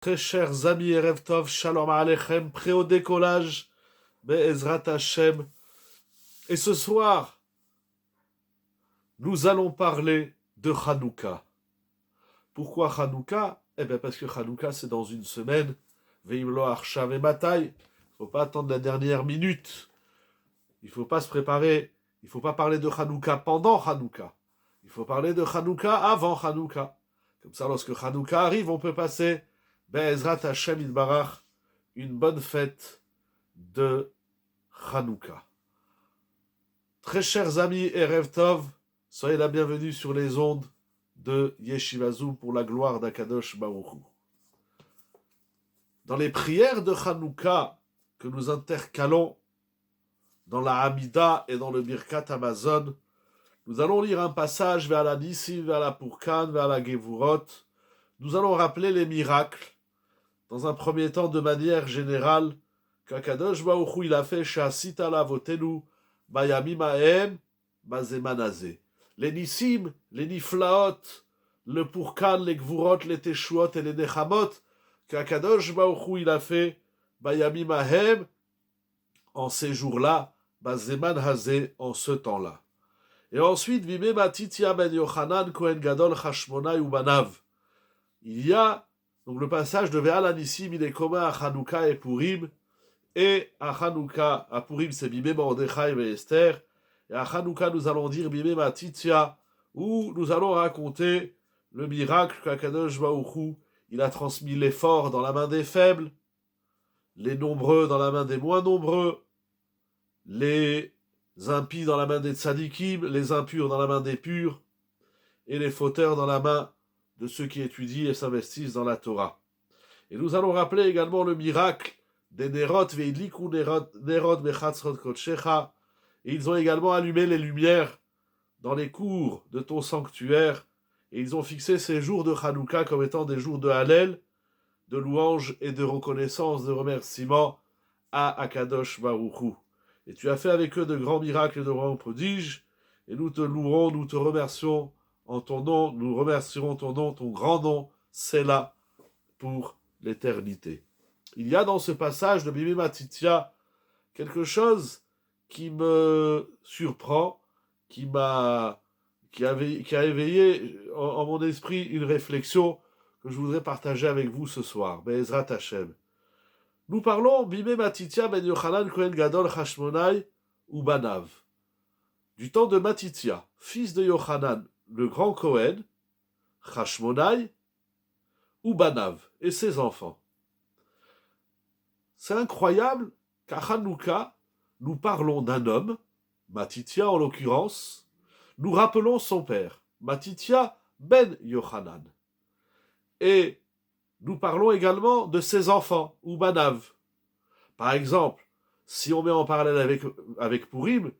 Très chers amis Erev Tov, Shalom Aleichem, prêt au décollage, Be'ezrat Hashem. Et ce soir, nous allons parler de Hanouka. Pourquoi Hanouka? Eh bien parce que Hanouka c'est dans une semaine, Veimlo Arshav et Matai. Il ne faut pas attendre la dernière minute. Il ne faut pas se préparer. Il ne faut pas parler de Hanouka pendant Hanouka. Il faut parler de Hanouka avant Hanouka. Comme ça, lorsque Hanouka arrive, on peut passer Be'ezrat Hashem Yitbarach, une bonne fête de Hanouka. Très chers amis Erev Tov, soyez la bienvenue sur les ondes de Yeshiva Zoom pour la gloire d'Akadosh Baruch Hu. Dans les prières de Hanouka que nous intercalons dans la Hamida et dans le Birkat Hamazon, nous allons lire un passage vers la Nissim, vers la Purkan, vers la Gevurot. Nous allons rappeler les miracles, dans un premier temps de manière générale, qu'Akadosh Baruch Hu il a fait Sha'asita lavotenu bayamim hahem bazeman hazeh. Les Nissim, les Niflaot, le Purkan, les Gvurot, les Teshuot et les Nechamot, qu'Akadosh Baruch Hu il a fait bayamim hahem en ces jours-là, bazeman hazeh, en ce temps-là. Et ensuite, Vime Matitia ben Yochanan Kohen Gadol Chashmonai Ubanav. Il y a donc le passage de Ve'al Anissim, il est commun à Hanouka et Purim, et à Hanouka, à Purim c'est Bimé Mordechai et Esther, et à Hanouka nous allons dire Bimé Matitia, où nous allons raconter le miracle qu'Akadosh Baruch Hu, il a transmis les forts dans la main des faibles, les nombreux dans la main des moins nombreux, les impies dans la main des tzadikim, les impurs dans la main des purs, et les fauteurs dans la main de ceux qui étudient et s'investissent dans la Torah. Et nous allons rappeler également le miracle des Nerot, Veidliku Nerot Bechatzrot Kodshecha, et ils ont également allumé les lumières dans les cours de ton sanctuaire, et ils ont fixé ces jours de Hanouka comme étant des jours de Hallel, de louange et de reconnaissance, de remerciement à Akadosh Baruch Hu. Et tu as fait avec eux de grands miracles et de grands prodiges, et nous te louerons, nous te remercions en ton nom, nous remercierons ton nom, ton grand nom, c'est là pour l'éternité. Il y a dans ce passage de Bimé Matitia quelque chose qui me surprend, qui a éveillé en mon esprit une réflexion que je voudrais partager avec vous ce soir. Be'ezrat Hashem. Nous parlons Bimé Matitia ben Yochanan Kohen Gadol Chashmonai Ubanav. Du temps de Matitia, fils de Yochanan, le grand Kohen, Chashmonai, Ubanav, et ses enfants. C'est incroyable qu'à Hanouka, nous parlons d'un homme, Matitia en l'occurrence, nous rappelons son père, Matitia ben Yochanan. Et nous parlons également de ses enfants, Ubanav. Par exemple, si on met en parallèle avec Purim,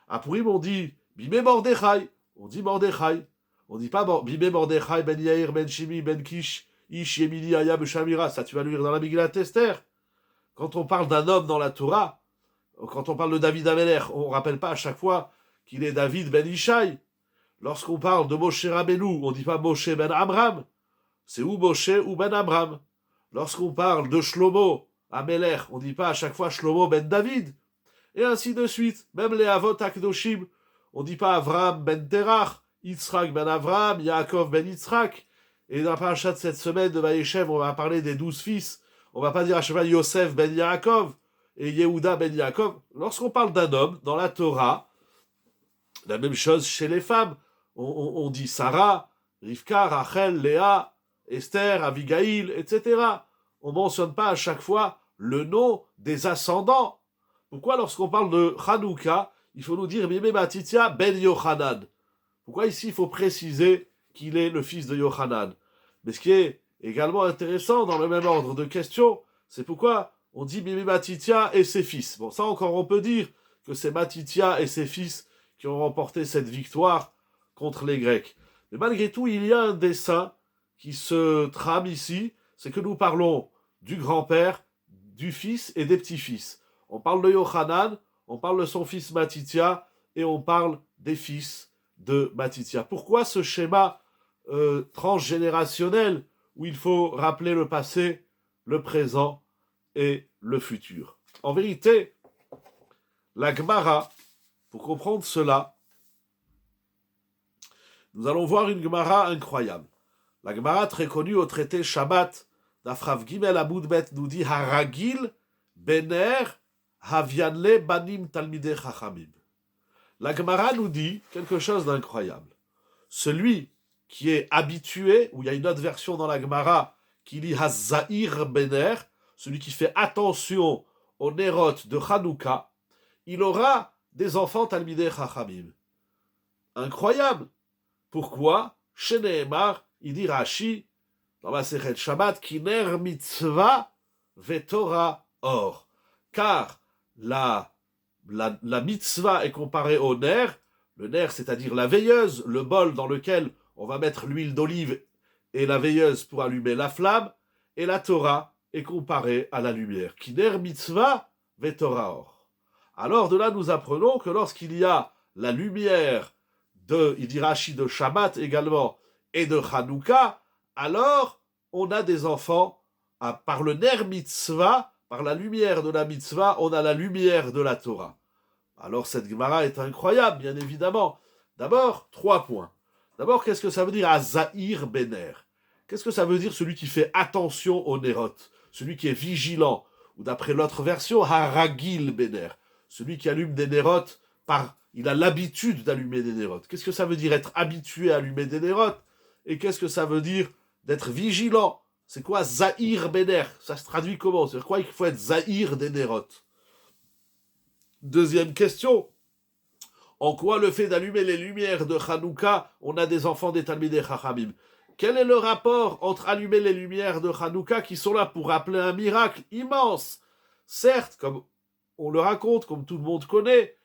à Purim on dit Bimé Mordechai, on dit Mordechai. On dit pas Bimé Mordechai ben Yair ben Shimi ben Kish, Ish Yemili Aya Beshamira, ça tu vas le lire dans la Megillat Esther. Quand on parle d'un homme dans la Torah, quand on parle de David Ameler, on ne rappelle pas à chaque fois qu'il est David ben Ishai. Lorsqu'on parle de Moshe Rabbeinu, on ne dit pas Moshe ben Amram, c'est ou Moshe ou ben Amram. Lorsqu'on parle de Shlomo Ameler, on ne dit pas à chaque fois Shlomo ben David. Et ainsi de suite. Même les Avot Akdoshim, on ne dit pas Avram ben Terach, Yitzhak ben Avram, Yaakov ben Yitzhak. Et dans la paracha de cette semaine de Vaïshev, on va parler des 12 fils. On ne va pas dire à chaque fois Yosef ben Yaakov et Yehuda ben Yaakov. Lorsqu'on parle d'un homme dans la Torah, la même chose chez les femmes. On dit Sarah, Rivka, Rachel, Léa, Esther, Abigail, etc. On ne mentionne pas à chaque fois le nom des ascendants. Pourquoi lorsqu'on parle de Hanouka, il faut nous dire Bimé Matitia ben Yochanan? Pourquoi ici il faut préciser qu'il est le fils de Yochanan? Mais ce qui est également intéressant dans le même ordre de questions, c'est pourquoi on dit Bimé Matitia et ses fils. Bon, ça encore on peut dire que c'est Matitia et ses fils qui ont remporté cette victoire contre les Grecs. Mais malgré tout, il y a un dessin qui se trame ici, c'est que nous parlons du grand-père, du fils et des petits-fils. On parle de Yochanan, on parle de son fils Matitia, et on parle des fils de Matitia. Pourquoi ce schéma transgénérationnel où il faut rappeler le passé le présent et le futur. En vérité, la Gemara, pour comprendre cela, nous allons voir une Gemara incroyable. La Gemara très connue au traité Shabbat, d'Afrav Gimel Amoudbet, nous dit Haragil Bener Havianle Banim Talmidei Chachamim. La Gemara nous dit quelque chose d'incroyable. Celui qui est habitué, ou il y a une autre version dans la Gemara qui dit Hazair Bener, celui qui fait attention aux Nerot de Hanouka, il aura des enfants Talmidei Chachamim. Incroyable. Pourquoi? Chez Nehemar, il dit Rashi, dans la Masechet Shabbat, Kiner mitzvah vetora or. Car la mitzvah est comparée au ner, le ner c'est-à-dire la veilleuse, le bol dans lequel on va mettre l'huile d'olive et la veilleuse pour allumer la flamme, et la Torah est comparée à la lumière. Kiner mitzvah vetora or. Alors de là nous apprenons que lorsqu'il y a la lumière il dit Rashi de Shabbat également, et de Hanouka, alors on a des enfants, par le ner mitzvah, par la lumière de la mitzvah, on a la lumière de la Torah. Alors cette Gemara est incroyable, bien évidemment. D'abord, 3 points. D'abord, qu'est-ce que ça veut dire Azaïr Bener? Qu'est-ce que ça veut dire celui qui fait attention aux Nerot, celui qui est vigilant? Ou d'après l'autre version, Haragil Bener, celui qui allume des Nerot il a l'habitude d'allumer des Nerot. Qu'est-ce que ça veut dire être habitué à allumer des Nerot? Et qu'est-ce que ça veut dire d'être vigilant? C'est quoi Zahir Bener? Ça se traduit comment? C'est quoi il faut être Zahir des Nerot? Deuxième question. En quoi le fait d'allumer les lumières de Hanouka, on a des enfants des Talmidei Chachamim? Quel est le rapport entre allumer les lumières de Hanouka qui sont là pour rappeler un miracle immense? Certes, comme on le raconte, comme tout le monde connaît,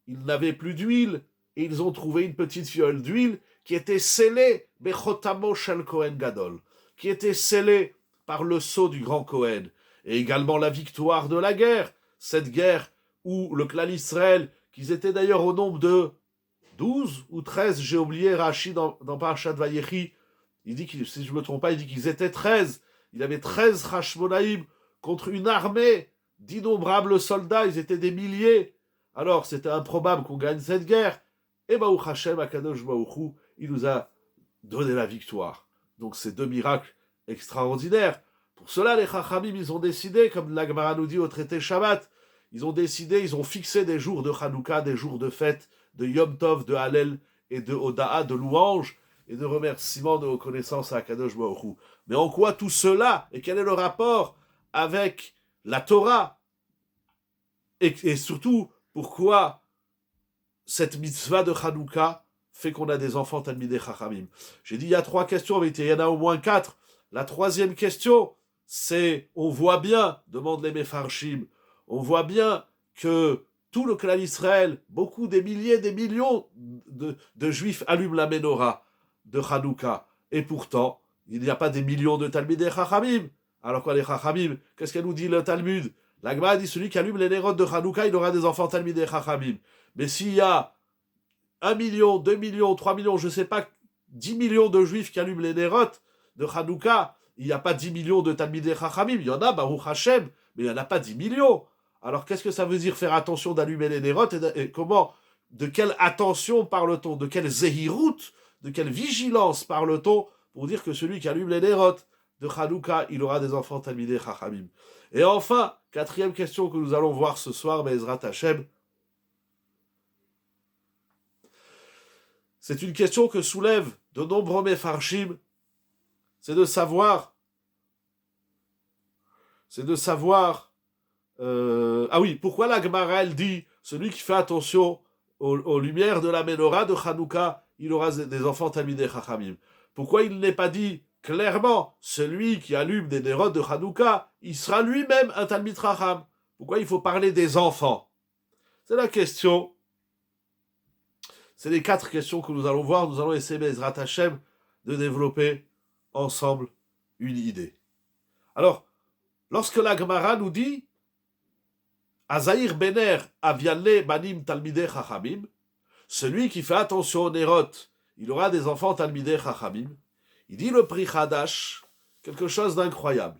ils n'avaient plus d'huile, et ils ont trouvé une petite fiole d'huile qui était scellée, Bechotamo Shel Kohen Gadol, qui était scellée par le sceau du grand Kohen, et également la victoire de la guerre, cette guerre où le clan Israël, qu'ils étaient d'ailleurs au nombre de 12 ou 13, j'ai oublié Rashi dans Parashat Vayechi, il dit, si je ne me trompe pas, il dit qu'ils étaient 13, il y avait 13 Hashmonaïm contre une armée d'innombrables soldats, ils étaient des milliers. Alors, c'était improbable qu'on gagne cette guerre. Et Baruch Hashem, Akadosh Baruch Hu, il nous a donné la victoire. Donc, c'est 2 miracles extraordinaires. Pour cela, les Chachamim, ils ont décidé, comme la Gemara nous dit au traité Shabbat, ils ont fixé des jours de Hanouka, des jours de fête, de Yom Tov, de Hallel et de Oda'a, de louange et de remerciement, de reconnaissance à Akadosh Baruch Hu. Mais en quoi tout cela, et quel est le rapport avec la Torah? Et surtout, pourquoi cette mitzvah de Hanouka fait qu'on a des enfants Talmidei Chachamim? J'ai dit il y a 3 questions, mais il y en a au moins 4. La 3e question, c'est, on voit bien, demande les Mefarshim, on voit bien que tout le clan Israël, beaucoup, des milliers, des millions de Juifs allument la menorah de Hanouka. Et pourtant, il n'y a pas des millions de Talmidei Chachamim. Alors quoi, les Chachamim, qu'est-ce qu'elle nous dit le Talmud? La Gemara dit celui qui allume les Nerot de Hanouka, il aura des enfants Talmidei Chachamim. Mais s'il y a 1 million, 2 millions, 3 millions, je ne sais pas, 10 millions de Juifs qui allument les Nerot de Hanouka, il n'y a pas 10 millions de Talmidei Chachamim. Il y en a, Baruch Hashem, mais il n'y en a pas 10 millions. Alors qu'est-ce que ça veut dire faire attention d'allumer les Nerot et comment, de quelle attention parle-t-on? De quelle zéhirout, de quelle vigilance parle-t-on pour dire que celui qui allume les Nerot de Hanouka, il aura des enfants Talmidei Chachamim? Et enfin, 4e question que nous allons voir ce soir, Be'ezrat Hashem. C'est une question que soulèvent de nombreux Mefarshim. C'est de savoir. Pourquoi la Gemara, elle dit celui qui fait attention aux lumières de la menorah de Hanouka, il aura des enfants Talmidei Chachamim. Pourquoi il n'est pas dit clairement, celui qui allume des Nerot de Hanouka, il sera lui-même un Talmid Chacham? Pourquoi il faut parler des enfants? C'est la question. C'est les 4 questions que nous allons voir. Nous allons essayer, Be'ezrat Hashem, de développer ensemble une idée. Alors, lorsque la Gemara nous dit Azaïr Bener Avianle Banim Talmidei Chachamim, celui qui fait attention aux Nerot, il aura des enfants Talmidei Chachamim. Il dit le Pri Hadash quelque chose d'incroyable.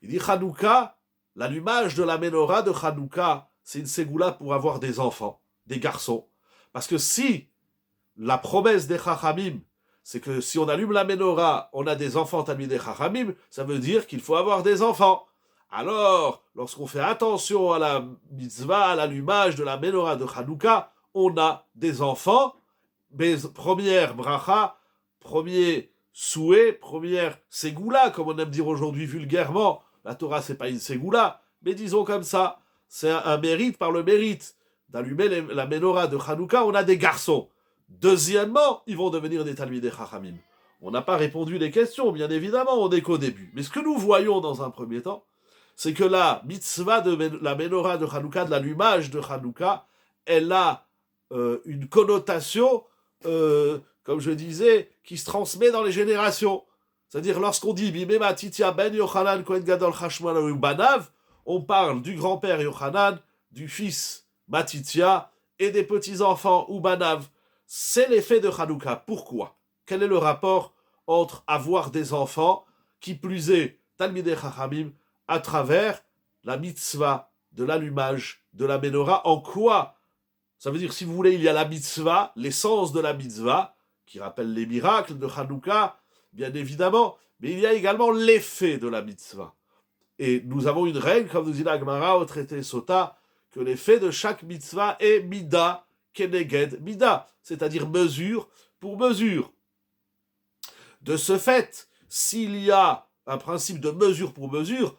Il dit Hanouka, l'allumage de la menorah de Hanouka, c'est une ségoula pour avoir des enfants, des garçons. Parce que si la promesse des Chachamim, c'est que si on allume la menorah, on a des enfants Talmidei Chachamim, ça veut dire qu'il faut avoir des enfants. Alors, lorsqu'on fait attention à la mitzvah, à l'allumage de la menorah de Hanouka, on a des enfants. Mais première bracha, premier souhait, première ségoula, comme on aime dire aujourd'hui vulgairement. La Torah, c'est pas une ségoula, mais disons comme ça, c'est un mérite par le mérite d'allumer la menorah de Hanouka, on a des garçons. Deuxièmement, ils vont devenir des Talmidei Chachamim. On n'a pas répondu les questions, bien évidemment, on n'est qu'au début. Mais ce que nous voyons dans un premier temps, c'est que la mitzvah de la menorah de Hanouka, de l'allumage de Hanouka, elle a une connotation, comme je disais, qui se transmet dans les générations. C'est-à-dire, lorsqu'on dit Bimé Matitia ben Yochanan Kohen Gadol Chashman Banav, on parle du grand-père Yochanan, du fils Matitia et des petits-enfants Ubanav. C'est l'effet de Hanouka. Pourquoi? Quel est le rapport entre avoir des enfants, qui plus est Talmidei Chachamim, à travers la mitzvah de l'allumage de la menorah? En quoi? Ça veut dire, si vous voulez, il y a la mitzvah, l'essence de la mitzvah, qui rappelle les miracles de Hanouka, bien évidemment, mais il y a également l'effet de la mitzvah. Et nous avons une règle, comme nous dit la Gemara au traité Sota, que l'effet de chaque mitzvah est mida keneged mida, c'est-à-dire mesure pour mesure. De ce fait, s'il y a un principe de mesure pour mesure,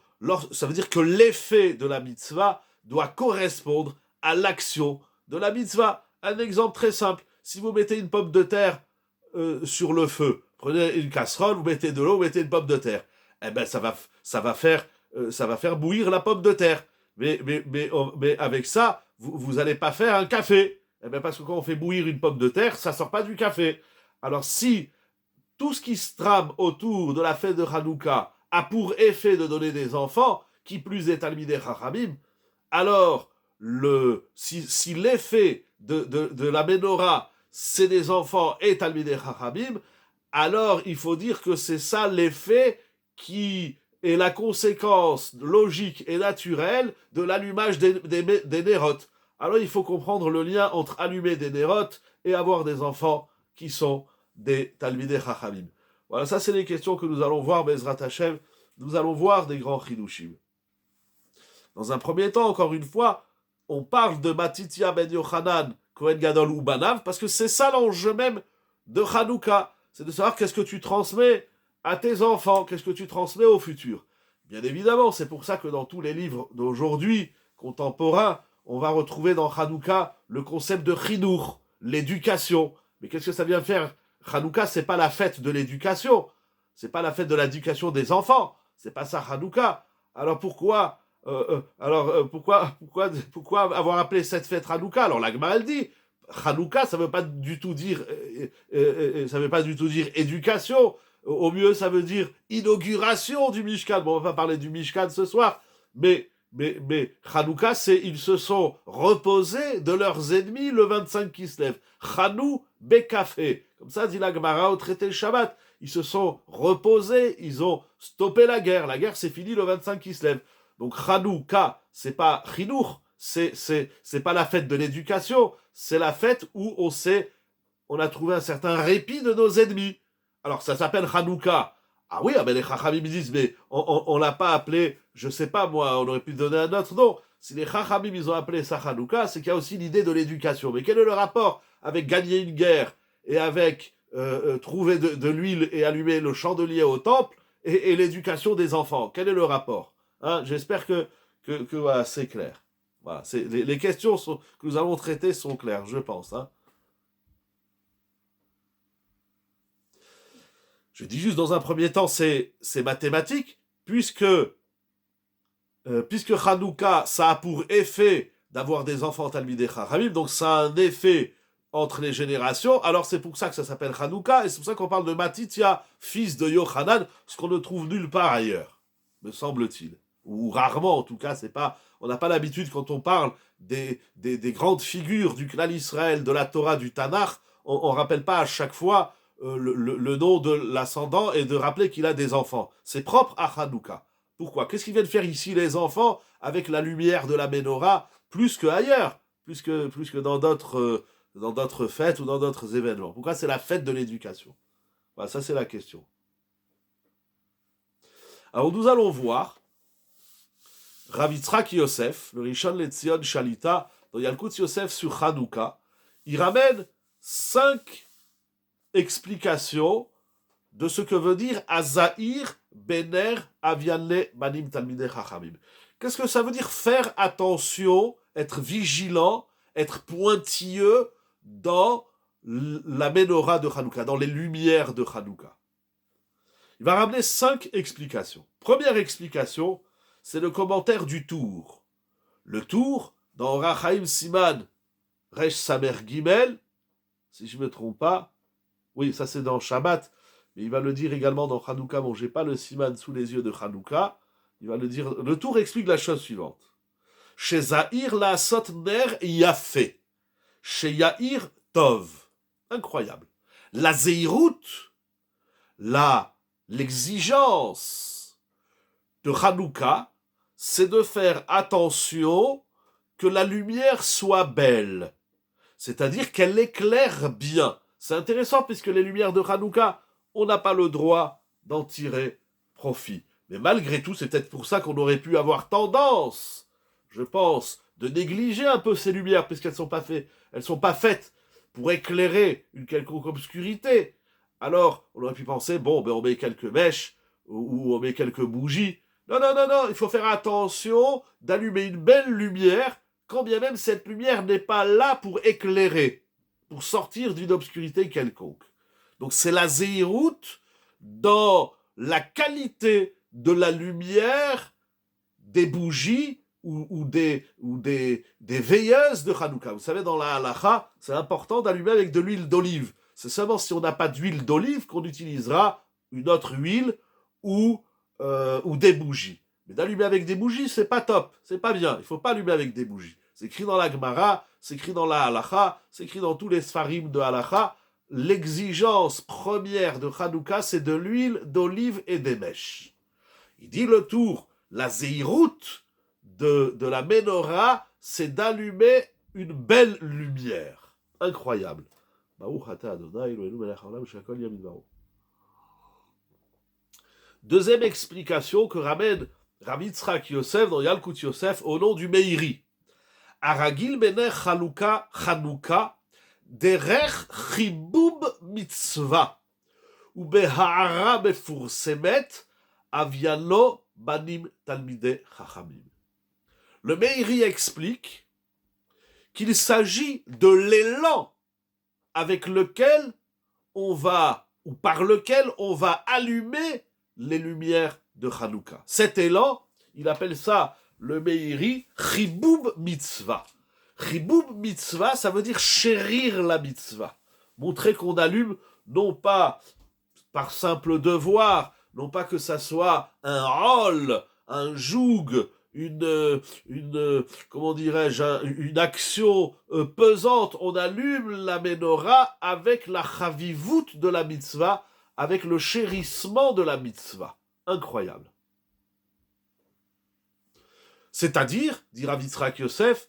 ça veut dire que l'effet de la mitzvah doit correspondre à l'action de la mitzvah. Un exemple très simple, si vous mettez une pomme de terre sur le feu, prenez une casserole, vous mettez de l'eau, vous mettez une pomme de terre, eh ben ça va faire bouillir la pomme de terre. Mais avec ça, vous n'allez pas faire un café. Eh ben parce que quand on fait bouillir une pomme de terre, ça sort pas du café. Alors si tout ce qui se trame autour de la fête de Hanouka a pour effet de donner des enfants, qui plus est Talmidei Chachamim, alors si l'effet de la menorah, c'est des enfants et Talmidei Chachamim, alors il faut dire que c'est ça l'effet qui est la conséquence logique et naturelle de l'allumage des nérotes. Alors il faut comprendre le lien entre allumer des nérotes et avoir des enfants qui sont des Talmidei Chachamim. Voilà, ça c'est les questions que nous allons voir, Bezrat Hashem. Nous allons voir des grands chidushim. Dans un premier temps, encore une fois, on parle de Matitia ben Yochanan, Kohen Gadol ou Banav, parce que c'est ça l'enjeu même de Hanouka. C'est de savoir qu'est-ce que tu transmets à tes enfants, qu'est-ce que tu transmets au futur. Bien évidemment, c'est pour ça que dans tous les livres d'aujourd'hui, contemporains, on va retrouver dans Hanouka le concept de chinuch, l'éducation. Mais qu'est-ce que ça vient faire? Hanouka, c'est pas la fête de l'éducation, c'est pas la fête de l'éducation des enfants, c'est pas ça Hanouka. Alors pourquoi avoir appelé cette fête Hanouka? Alors la Gemara elle dit Hanouka, ça veut pas du tout dire éducation. Au mieux, ça veut dire inauguration du Mishkan. Bon, on va pas parler du Mishkan ce soir, mais Hanouka, c'est ils se sont reposés de leurs ennemis le 25 qui se lève. Chanou Bekafé. Comme ça dit la Gemara au traité le Shabbat. Ils se sont reposés, ils ont stoppé la guerre. La guerre, c'est fini le 25 qui se lève. Donc Hanouka, c'est pas Chinour, c'est pas la fête de l'éducation, c'est la fête où on a trouvé un certain répit de nos ennemis. Alors ça s'appelle Hanouka. Ah oui, mais les Chachamim disent, mais on l'a pas appelé, je sais pas moi, on aurait pu donner un autre nom. Si les Chachamim ils ont appelé ça Hanouka, c'est qu'il y a aussi l'idée de l'éducation. Mais quel est le rapport avec gagner une guerre et avec trouver de l'huile et allumer le chandelier au temple et l'éducation des enfants? Quel est le rapport? Hein, j'espère que voilà, c'est clair. Voilà, les questions que nous allons traiter sont claires, je pense. Hein. Je dis juste dans un premier temps, c'est mathématique, puisque Hanouka, ça a pour effet d'avoir des enfants Talmidei Chachamim, donc ça a un effet entre les générations, alors c'est pour ça que ça s'appelle Hanouka, et c'est pour ça qu'on parle de Matitia, fils de Yochanan, ce qu'on ne trouve nulle part ailleurs, me semble-t-il. Ou rarement en tout cas, on n'a pas l'habitude quand on parle des grandes figures du clan Israël, de la Torah, du Tanakh, on ne rappelle pas à chaque fois le nom de l'ascendant et de rappeler qu'il a des enfants. C'est propre à Hanouka. Pourquoi? Qu'est-ce qu'ils viennent faire ici les enfants avec la lumière de la menorah plus qu'ailleurs, plus que dans d'autres fêtes ou dans d'autres événements? Pourquoi c'est la fête de l'éducation? Voilà, ça c'est la question. Alors nous allons voir Rav Yitzhak Yosef, le Rishon LeZion Shalita, dans Yalkut Yosef sur Hanouka, il ramène 5 explications de ce que veut dire Azaïr Bener Avianle Banim Talmidei Chachamim. Qu'est-ce que ça veut dire faire attention, être vigilant, être pointilleux dans la menorah de Hanouka, dans les lumières de Hanouka? Il va ramener 5 explications. Première explication, c'est le commentaire du Tour. Le Tour, dans Rachaim Siman, Resh Samer Gimel, si je ne me trompe pas, oui, ça c'est dans Shabbat, mais il va le dire également dans Hanouka. Bon, j'ai pas le Siman sous les yeux de Hanouka. Il va le dire. Le Tour explique la chose suivante. Chez Zahir la Sot Ner Yafé. Chez Yahir Tov. Incroyable. La Zeirut, l'exigence de Hanouka, c'est de faire attention que la lumière soit belle. C'est-à-dire qu'elle éclaire bien. C'est intéressant puisque les lumières de Hanouka, on n'a pas le droit d'en tirer profit. Mais malgré tout, c'est peut-être pour ça qu'on aurait pu avoir tendance, je pense, de négliger un peu ces lumières, puisqu'elles ne sont pas faites pour éclairer une quelconque obscurité. Alors, on aurait pu penser, bon, on met quelques mèches, ou on met quelques bougies. Non, il faut faire attention d'allumer une belle lumière, quand bien même cette lumière n'est pas là pour éclairer, pour sortir d'une obscurité quelconque. Donc c'est la zéiroute dans la qualité de la lumière des bougies ou des veilleuses de Hanouka. Vous savez, dans la halacha, c'est important d'allumer avec de l'huile d'olive. C'est seulement si on n'a pas d'huile d'olive qu'on utilisera une autre huile ou des bougies. Mais d'allumer avec des bougies, c'est pas top, c'est pas bien. Il faut pas allumer avec des bougies. C'est écrit dans la Gemara, c'est écrit dans la halacha, c'est écrit dans tous les sfarim de halacha. L'exigence première de Hanouka, c'est de l'huile d'olive et des mèches. Il dit le Tour, la zéiroute de la menorah, c'est d'allumer une belle lumière. Incroyable. Deuxième explication que ramène Rav Yitzhak Yosef dans Yalkut Yosef au nom du Meiri. Aragil bener Hanouka derech chibub mitzvah ou beha'ara mefursemet aviano banim talmidei chachamim. Le Meiri explique qu'il s'agit de l'élan avec lequel on va, ou par lequel on va allumer les lumières de Hanouka. Cet élan, il appelle ça, le Meiri, Chibub Mitzvah. Chibub Mitzvah, ça veut dire chérir la mitzvah. Montrer qu'on allume, non pas par simple devoir, non pas que ça soit un rôle, un joug, une action pesante. On allume la menorah avec la chavivut de la mitzvah, avec le chérissement de la mitzvah. Incroyable. C'est-à-dire, dit Rav Yitzhak Yosef,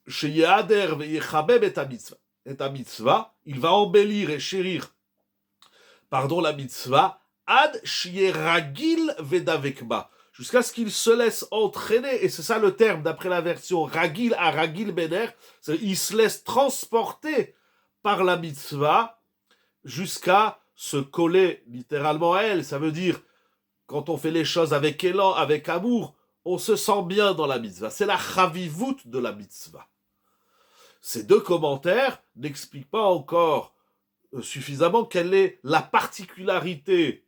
sheyehader veyechabeb et mitzvah, il va embellir et chérir, la mitzvah, ad sheyeragil vedavekba, jusqu'à ce qu'il se laisse entraîner, et c'est ça le terme, d'après la version ragil à ragil bener, il se laisse transporter par la mitzvah jusqu'à se coller littéralement à elle. Ça veut dire, quand on fait les choses avec élan, avec amour, on se sent bien dans la mitzvah. C'est la chavivut de la mitzvah. Ces deux commentaires n'expliquent pas encore suffisamment quelle est la particularité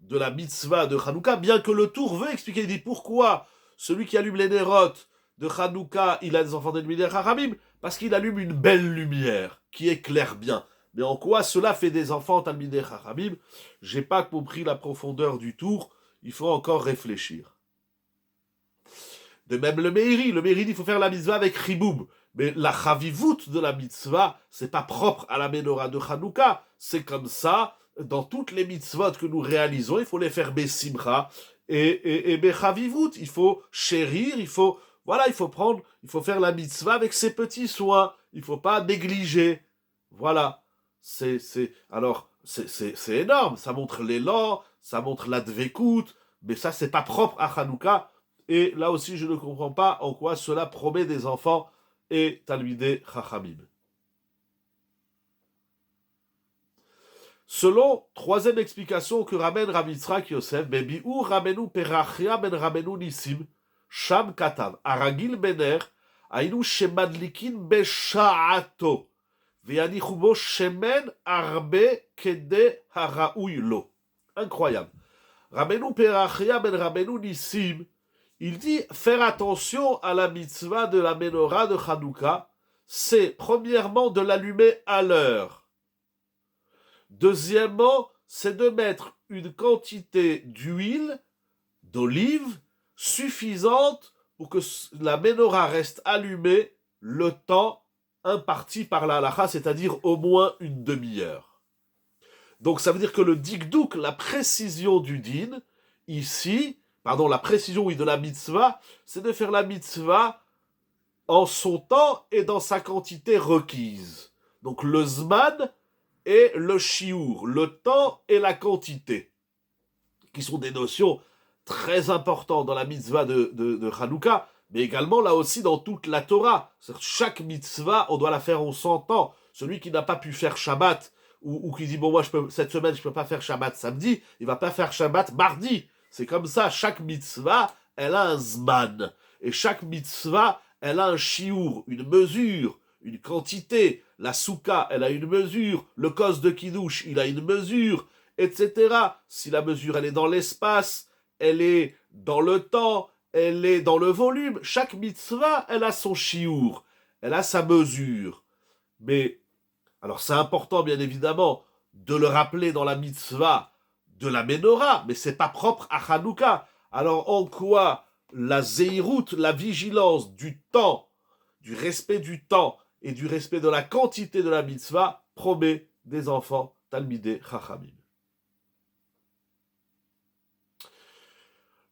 de la mitzvah de Hanouka, bien que le Tour veut expliquer. Il dit pourquoi celui qui allume les nérotes de Hanouka, il a des enfants d'Elmidei Chachamim, parce qu'il allume une belle lumière qui éclaire bien. Mais en quoi cela fait des enfants d'Elmidei Chachamim? J'ai pas compris la profondeur du Tour, il faut encore réfléchir. De même le Meiri dit qu'il faut faire la mitzvah avec Chiboub. Mais la chavivut de la mitzvah, c'est pas propre à la menorah de Hanouka. C'est comme ça, dans toutes les mitzvot que nous réalisons, il faut les faire besimcha. et bechavivut, il faut chérir, il faut faire la mitzvah avec ses petits soins, il faut pas négliger. Voilà, alors c'est énorme, ça montre l'élan, ça montre la dvekout, mais ça c'est pas propre à Hanouka. Et là aussi, je ne comprends pas en quoi cela promet des enfants et talmidei chachamim. Selon troisième explication que ramène Rav Yitzhak Yosef, Bebi'u Ramenu Perachia ben Ramenu Nissim, Sham Katav, Aragil Bener, Ainu Shemadlikin Besha'ato, Ve'anichu bo Shemen Arbe Kede Haraoui Lo. Incroyable. Ramenu Perachia ben Ramenu Nissim, il dit faire attention à la mitzvah de la menorah de Hanouka, c'est premièrement de l'allumer à l'heure. Deuxièmement, c'est de mettre une quantité d'huile, d'olive, suffisante pour que la menorah reste allumée le temps imparti par la halacha, c'est-à-dire au moins une demi-heure. Donc ça veut dire que le dikdouk, la précision du din, la précision de la mitzvah, c'est de faire la mitzvah en son temps et dans sa quantité requise. Donc le zman et le shiur, le temps et la quantité, qui sont des notions très importantes dans la mitzvah de Hanouka, mais également là aussi dans toute la Torah. Chaque mitzvah, on doit la faire en son temps. Celui qui n'a pas pu faire Shabbat, ou qui dit, bon, moi, cette semaine, je ne peux pas faire Shabbat samedi, il ne va pas faire Shabbat mardi. C'est comme ça, chaque mitzvah, elle a un zman. Et chaque mitzvah, elle a un shiur, une mesure, une quantité. La souka, elle a une mesure. Le kos de kiddush, il a une mesure, etc. Si la mesure, elle est dans l'espace, elle est dans le temps, elle est dans le volume. Chaque mitzvah, elle a son shiur, elle a sa mesure. Mais, alors c'est important, bien évidemment, de le rappeler dans la mitzvah de la menorah, mais c'est pas propre à Hanouka. Alors, en quoi la zéirout, la vigilance du temps, du respect du temps et du respect de la quantité de la mitzvah promet des enfants talmidei chachamim.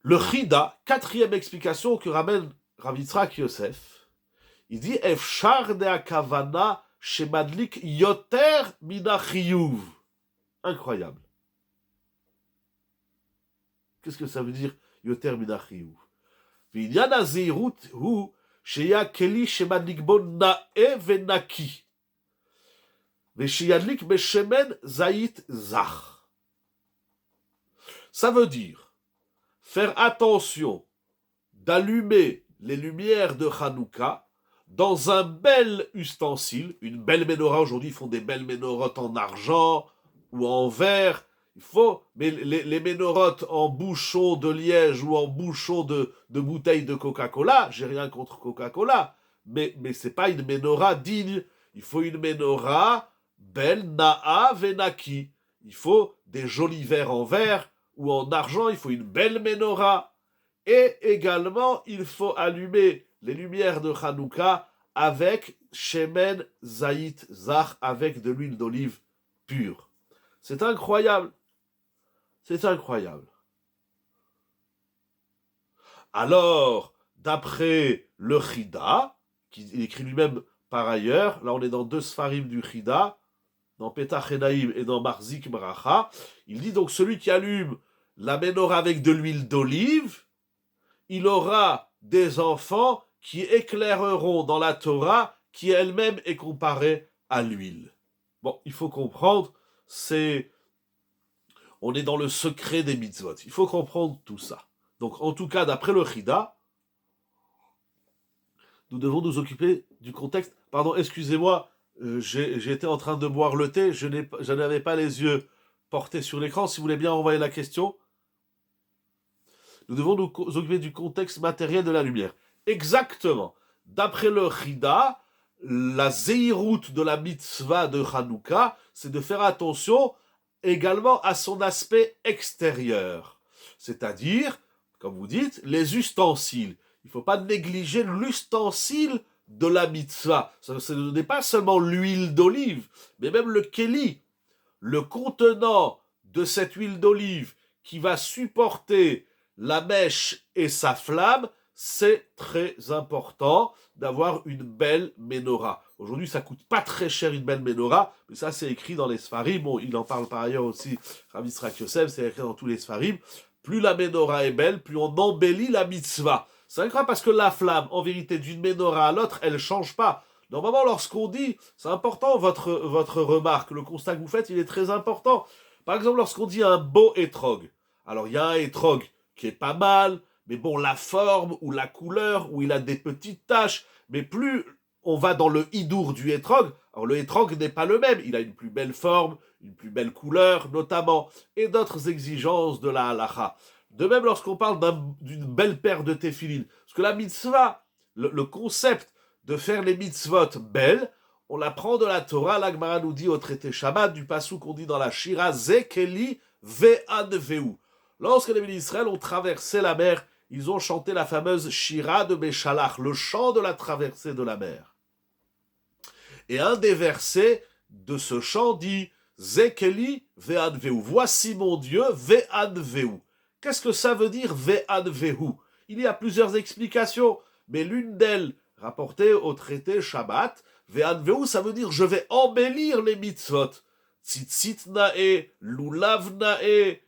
Le Chida, quatrième explication que ramène Rav Yitzhak Yosef, il dit Efshar de akavana shemadlik yoter mina chiyuv. Incroyable. Qu'est-ce que ça veut dire yoter mina chiyuv? V'inyan hazirut hu sheya keli shemadlik bo na'e venaki. V'sheyadlik beshemen zayit zach. Ça veut dire faire attention d'allumer les lumières de Hanouka dans un bel ustensile, une belle menorah. Aujourd'hui, ils font des belles ménorotes en argent ou en verre. Mais les ménorotes en bouchon de liège ou en bouchon de bouteille de Coca-Cola, j'ai rien contre Coca-Cola, mais c'est pas une menorah digne. Il faut une menorah belle, na'a venaki. Il faut des jolis verres en verre ou en argent, il faut une belle menorah. Et également, il faut allumer les lumières de Hanouka avec shemen zayit zach, avec de l'huile d'olive pure. C'est incroyable. C'est incroyable. Alors, d'après le Chida, qui écrit lui-même par ailleurs, là on est dans deux Sfarim du Chida, dans Petach Enaim et dans Marzik Bracha, il dit donc celui qui allume la menorah avec de l'huile d'olive, il aura des enfants qui éclaireront dans la Torah, qui elle-même est comparée à l'huile. Bon, il faut comprendre, on est dans le secret des mitzvot. Il faut comprendre tout ça. Donc, en tout cas, d'après le Chida, nous devons nous occuper du contexte. Pardon, excusez-moi, j'étais en train de boire le thé, je n'avais pas les yeux portés sur l'écran. Si vous voulez bien envoyer la question. Nous devons nous occuper du contexte matériel de la lumière. Exactement. D'après le Chida, la zéiroute de la mitzvah de Hanouka, c'est de faire attention également à son aspect extérieur. C'est-à-dire, comme vous dites, les ustensiles. Il ne faut pas négliger l'ustensile de la mitzvah. Ce n'est pas seulement l'huile d'olive, mais même le keli, le contenant de cette huile d'olive qui va supporter la mèche et sa flamme, c'est très important d'avoir une belle menorah. Aujourd'hui, ça coûte pas très cher une belle menorah, mais ça c'est écrit dans les Sfarim. Bon, il en parle par ailleurs aussi, Rav Yitzhak Yosef, c'est écrit dans tous les Sfarim. Plus la menorah est belle, plus on embellit la mitzvah. C'est incroyable parce que la flamme, en vérité, d'une menorah à l'autre, elle change pas. Normalement, lorsqu'on dit, c'est important votre remarque, le constat que vous faites, il est très important. Par exemple, lorsqu'on dit un beau étrog, alors il y a un étrog qui est pas mal, mais bon, la forme ou la couleur, où il a des petites taches, mais plus on va dans le hidour du étrog, alors le étrog n'est pas le même, il a une plus belle forme, une plus belle couleur notamment, et d'autres exigences de la halacha. De même lorsqu'on parle d'une belle paire de téphilines, parce que la mitzvah, le concept de faire les mitzvot belles, on l'apprend de la Torah, la Gemara nous dit au traité Shabbat, du passouk qu'on dit dans la Shira, Zekeli ve'adveu. Lorsque les bénis d'Israël ont traversé la mer, ils ont chanté la fameuse Shira de Béchalach, le chant de la traversée de la mer. Et un des versets de ce chant dit Zekeli ve'adveu. Voici mon Dieu, ve'adveu. Qu'est-ce que ça veut dire ve'adveu? Il y a plusieurs explications, mais l'une d'elles, rapportée au traité Shabbat, ve'adveu, ça veut dire je vais embellir les mitzvot. Tzitzit na'e, lulav na'e,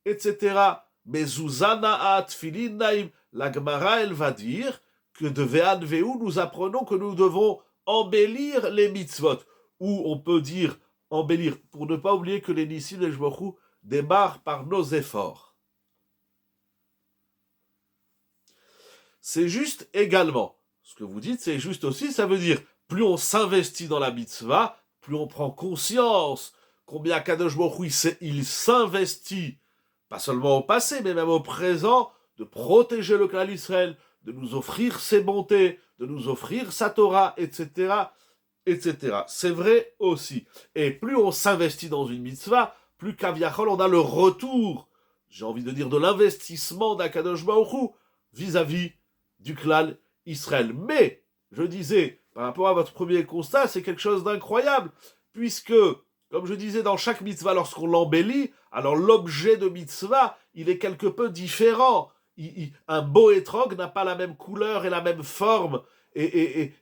etc. Mezuzana tfilin naim. La Gemara, elle va dire que de ve'adveu, nous apprenons que nous devons embellir les mitzvot. Ou on peut dire embellir, pour ne pas oublier que les nissim et Shbochou démarrent par nos efforts. C'est juste également. Ce que vous dites, c'est juste aussi, ça veut dire, plus on s'investit dans la mitzvah, plus on prend conscience combien Kadosh Baruch Hu, il s'investit, pas seulement au passé, mais même au présent, de protéger le clan d'Israël, de nous offrir ses bontés, de nous offrir sa Torah, etc., etc. C'est vrai aussi. Et plus on s'investit dans une mitzvah, plus qu'Aviachol, on a le retour, j'ai envie de dire, de l'investissement d'Akadosh Baruch Hu vis-à-vis du clan Israël. Mais, je disais, par rapport à votre premier constat, c'est quelque chose d'incroyable, puisque, comme je disais, dans chaque mitzvah, lorsqu'on l'embellit, alors l'objet de mitzvah, il est quelque peu différent. Un beau étrog n'a pas la même couleur et la même forme, et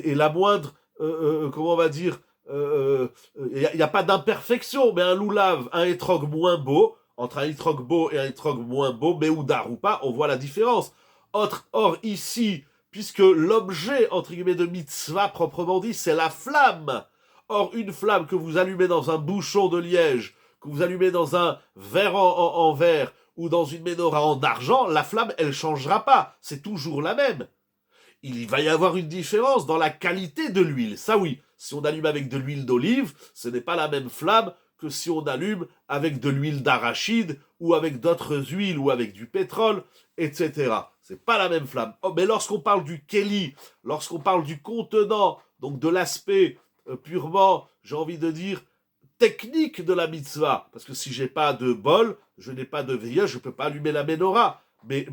la moindre, comment on va dire, il n'y a pas d'imperfection, mais un loulav, un étrog moins beau, entre un étrog beau et un étrog moins beau, Méoudar ou pas, on voit la différence. Or, ici, puisque l'objet, entre guillemets, de mitzvah, proprement dit, c'est la flamme. Or, une flamme que vous allumez dans un bouchon de liège, que vous allumez dans un verre en verre, ou dans une menorah en argent, la flamme, elle ne changera pas. C'est toujours la même. Il va y avoir une différence dans la qualité de l'huile. Ça oui, si on allume avec de l'huile d'olive, ce n'est pas la même flamme que si on allume avec de l'huile d'arachide, ou avec d'autres huiles, ou avec du pétrole, etc. C'est pas la même flamme. Oh, mais lorsqu'on parle du keli, lorsqu'on parle du contenant, donc de l'aspect purement, j'ai envie de dire, technique de la mitzvah, parce que si j'ai pas de bol, je n'ai pas de veilleuse, je peux pas allumer la menorah. Mais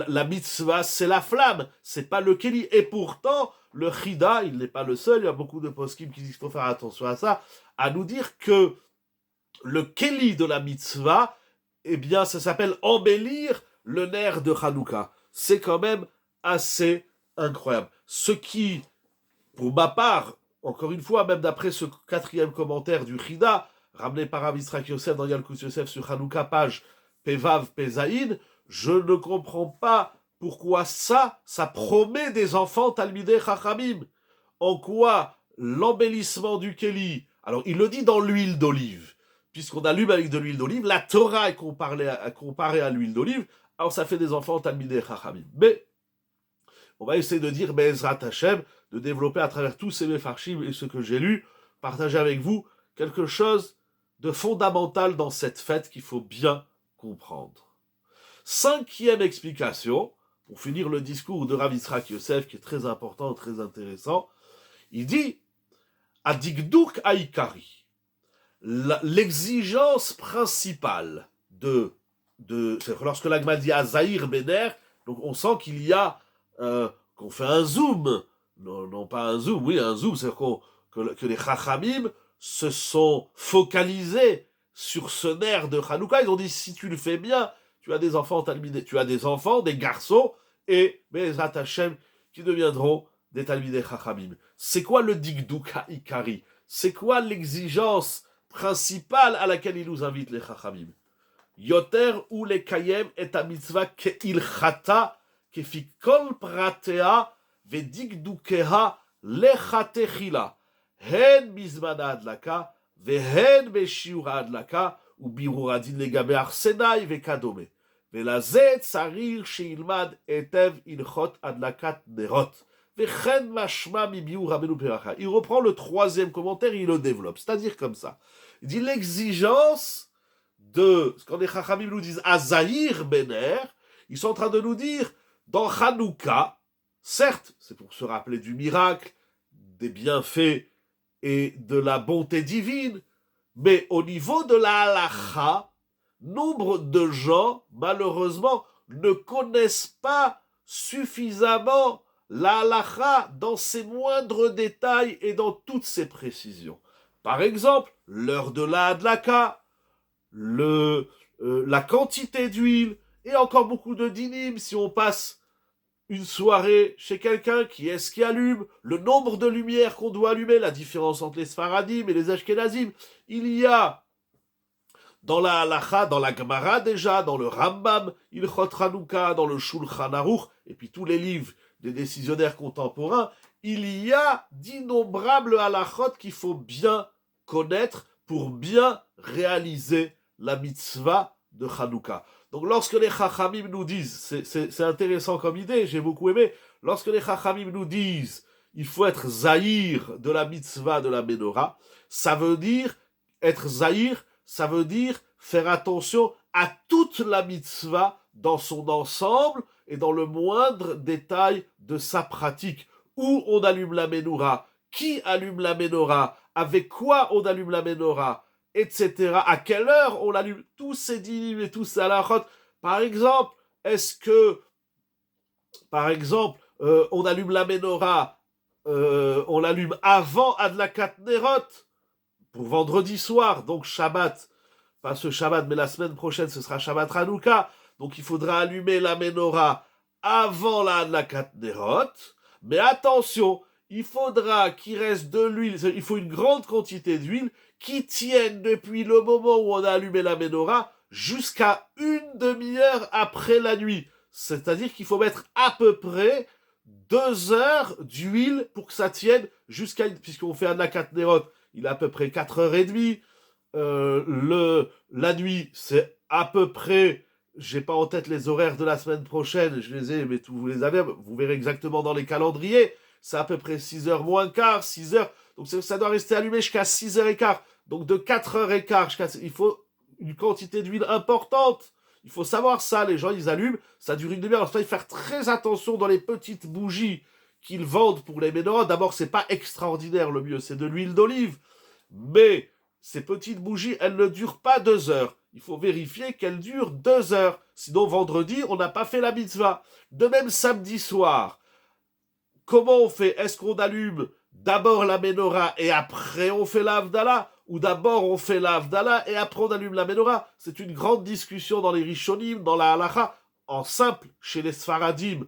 la mitzvah, c'est la flamme, c'est pas le keli. Et pourtant, le chida, il n'est pas le seul, il y a beaucoup de poskim qui disent qu'il faut faire attention à ça, à nous dire que le keli de la mitzvah, eh bien, ça s'appelle embellir le nerf de Hanouka. C'est quand même assez incroyable. Ce qui, pour ma part, encore une fois, même d'après ce quatrième commentaire du Chida, ramené par Rav Yitzhak Yosef dans Yalkut Yosef sur Hanouka, page Pevav Pezaïn, je ne comprends pas pourquoi ça promet des enfants Talmidei Chachamim. En quoi l'embellissement du Keli, alors il le dit dans l'huile d'olive, puisqu'on allume avec de l'huile d'olive, la Torah est comparée à l'huile d'olive, alors ça fait des enfants Talmidei Chachamim. Mais on va essayer de dire Be'ezrat Hashem, de développer à travers tous ces Mefarshim et ce que j'ai lu, partager avec vous quelque chose de fondamental dans cette fête qu'il faut bien comprendre. Cinquième explication, pour finir le discours de Rav Yitzhak Yosef, qui est très important, très intéressant, il dit Adigduk Aikari, l'exigence principale lorsque l'Agma dit Azaïr Bener, donc on sent qu'il y a qu'on fait un zoom, non pas un zoom, oui un zoom, c'est-à-dire que les Chachamim se sont focalisés sur ce nerf de Hanouka, ils ont dit si tu le fais bien, tu tu as des enfants, tu as des enfants, des garçons, et Be'ezrat Hashem, qui deviendront des Talmidei Chachamim. C'est quoi le Dikduk Ha'ikari? C'est quoi l'exigence principale à laquelle il nous invite les Chachamim? Yoter ou les Kayem et a mitzvah ke'ilchata kefi kol pratea vedikdukeha lechatechila hen bizmana adlaka vehen beshiura adlaka ובבירור הדין לגבי ארסנאי וכדומה. ולזה צריך שילמד היטב הלכות הדלקת נרות. וכן משמע מביאור רבנו פרחה. Il reprend le troisième commentaire et il le développe. C'est-à-dire comme ça. Il dit l'exigence de ce quand les Chachamim nous disent Azahir Bener, ils sont en train de nous dire dans Hanouka, certes, c'est pour se rappeler du miracle, des bienfaits et de la bonté divine, mais au niveau de la halacha, nombre de gens, malheureusement, ne connaissent pas suffisamment la halacha dans ses moindres détails et dans toutes ses précisions. Par exemple, l'heure de la hadlaka, la quantité d'huile, et encore beaucoup de dinim si on passe une soirée chez quelqu'un, qui est-ce qui allume, le nombre de lumières qu'on doit allumer, la différence entre les Sfaradim et les Ashkenazim. Il y a dans la Halacha, dans la Gemara déjà, dans le Rambam, Ilchot Hanouka, dans le Shulchan Aruch, et puis tous les livres des décisionnaires contemporains, il y a d'innombrables halachot qu'il faut bien connaître pour bien réaliser la mitzvah de Hanouka. Donc lorsque les Chachamim nous disent, c'est intéressant comme idée, j'ai beaucoup aimé, lorsque les Chachamim nous disent il faut être zahir de la mitzvah de la Menorah, ça veut dire être zahir, ça veut dire faire attention à toute la mitzvah dans son ensemble et dans le moindre détail de sa pratique. Où on allume la Menorah, qui allume la Menorah, avec quoi on allume la Menorah, etc. À quelle heure on allume tous ces dinim et tous ces halachot. Par exemple, est-ce que, on allume la Menorah, on l'allume avant Adlakat Nerot, pour vendredi soir, donc Shabbat, pas ce Shabbat, mais la semaine prochaine, ce sera Shabbat Hanouka, donc il faudra allumer la Menorah avant la Adlakat Nerot, mais attention, il faudra qu'il reste de l'huile, il faut une grande quantité d'huile qui tienne depuis le moment où on a allumé la Menorah jusqu'à une demi-heure après la nuit. C'est-à-dire qu'il faut mettre à peu près 2 heures d'huile pour que ça tienne jusqu'à... Puisqu'on fait un Adlakat Nerot, il est à peu près 4h30. La nuit, c'est à peu près... J'ai pas en tête les horaires de la semaine prochaine, je les ai, mais vous les avez, vous verrez exactement dans les calendriers. C'est à peu près 6h moins quart, 6h. Donc ça doit rester allumé jusqu'à 6h15. Donc de 4h15, il faut une quantité d'huile importante. Il faut savoir ça, les gens ils allument, ça dure une demi-heure. Alors il faut faire très attention dans les petites bougies qu'ils vendent pour les Ménorah. D'abord, c'est pas extraordinaire, le mieux c'est de l'huile d'olive. Mais ces petites bougies, elles ne durent pas 2 heures. Il faut vérifier qu'elles durent 2 heures. Sinon, vendredi, on n'a pas fait la mitzvah. De même, samedi soir, comment on fait? Est-ce qu'on allume d'abord la Menorah et après on fait la Havdalah? Ou d'abord on fait la Havdalah et après on allume la Menorah? C'est une grande discussion dans les Rishonim, dans la Halacha. En simple, chez les Sfaradim,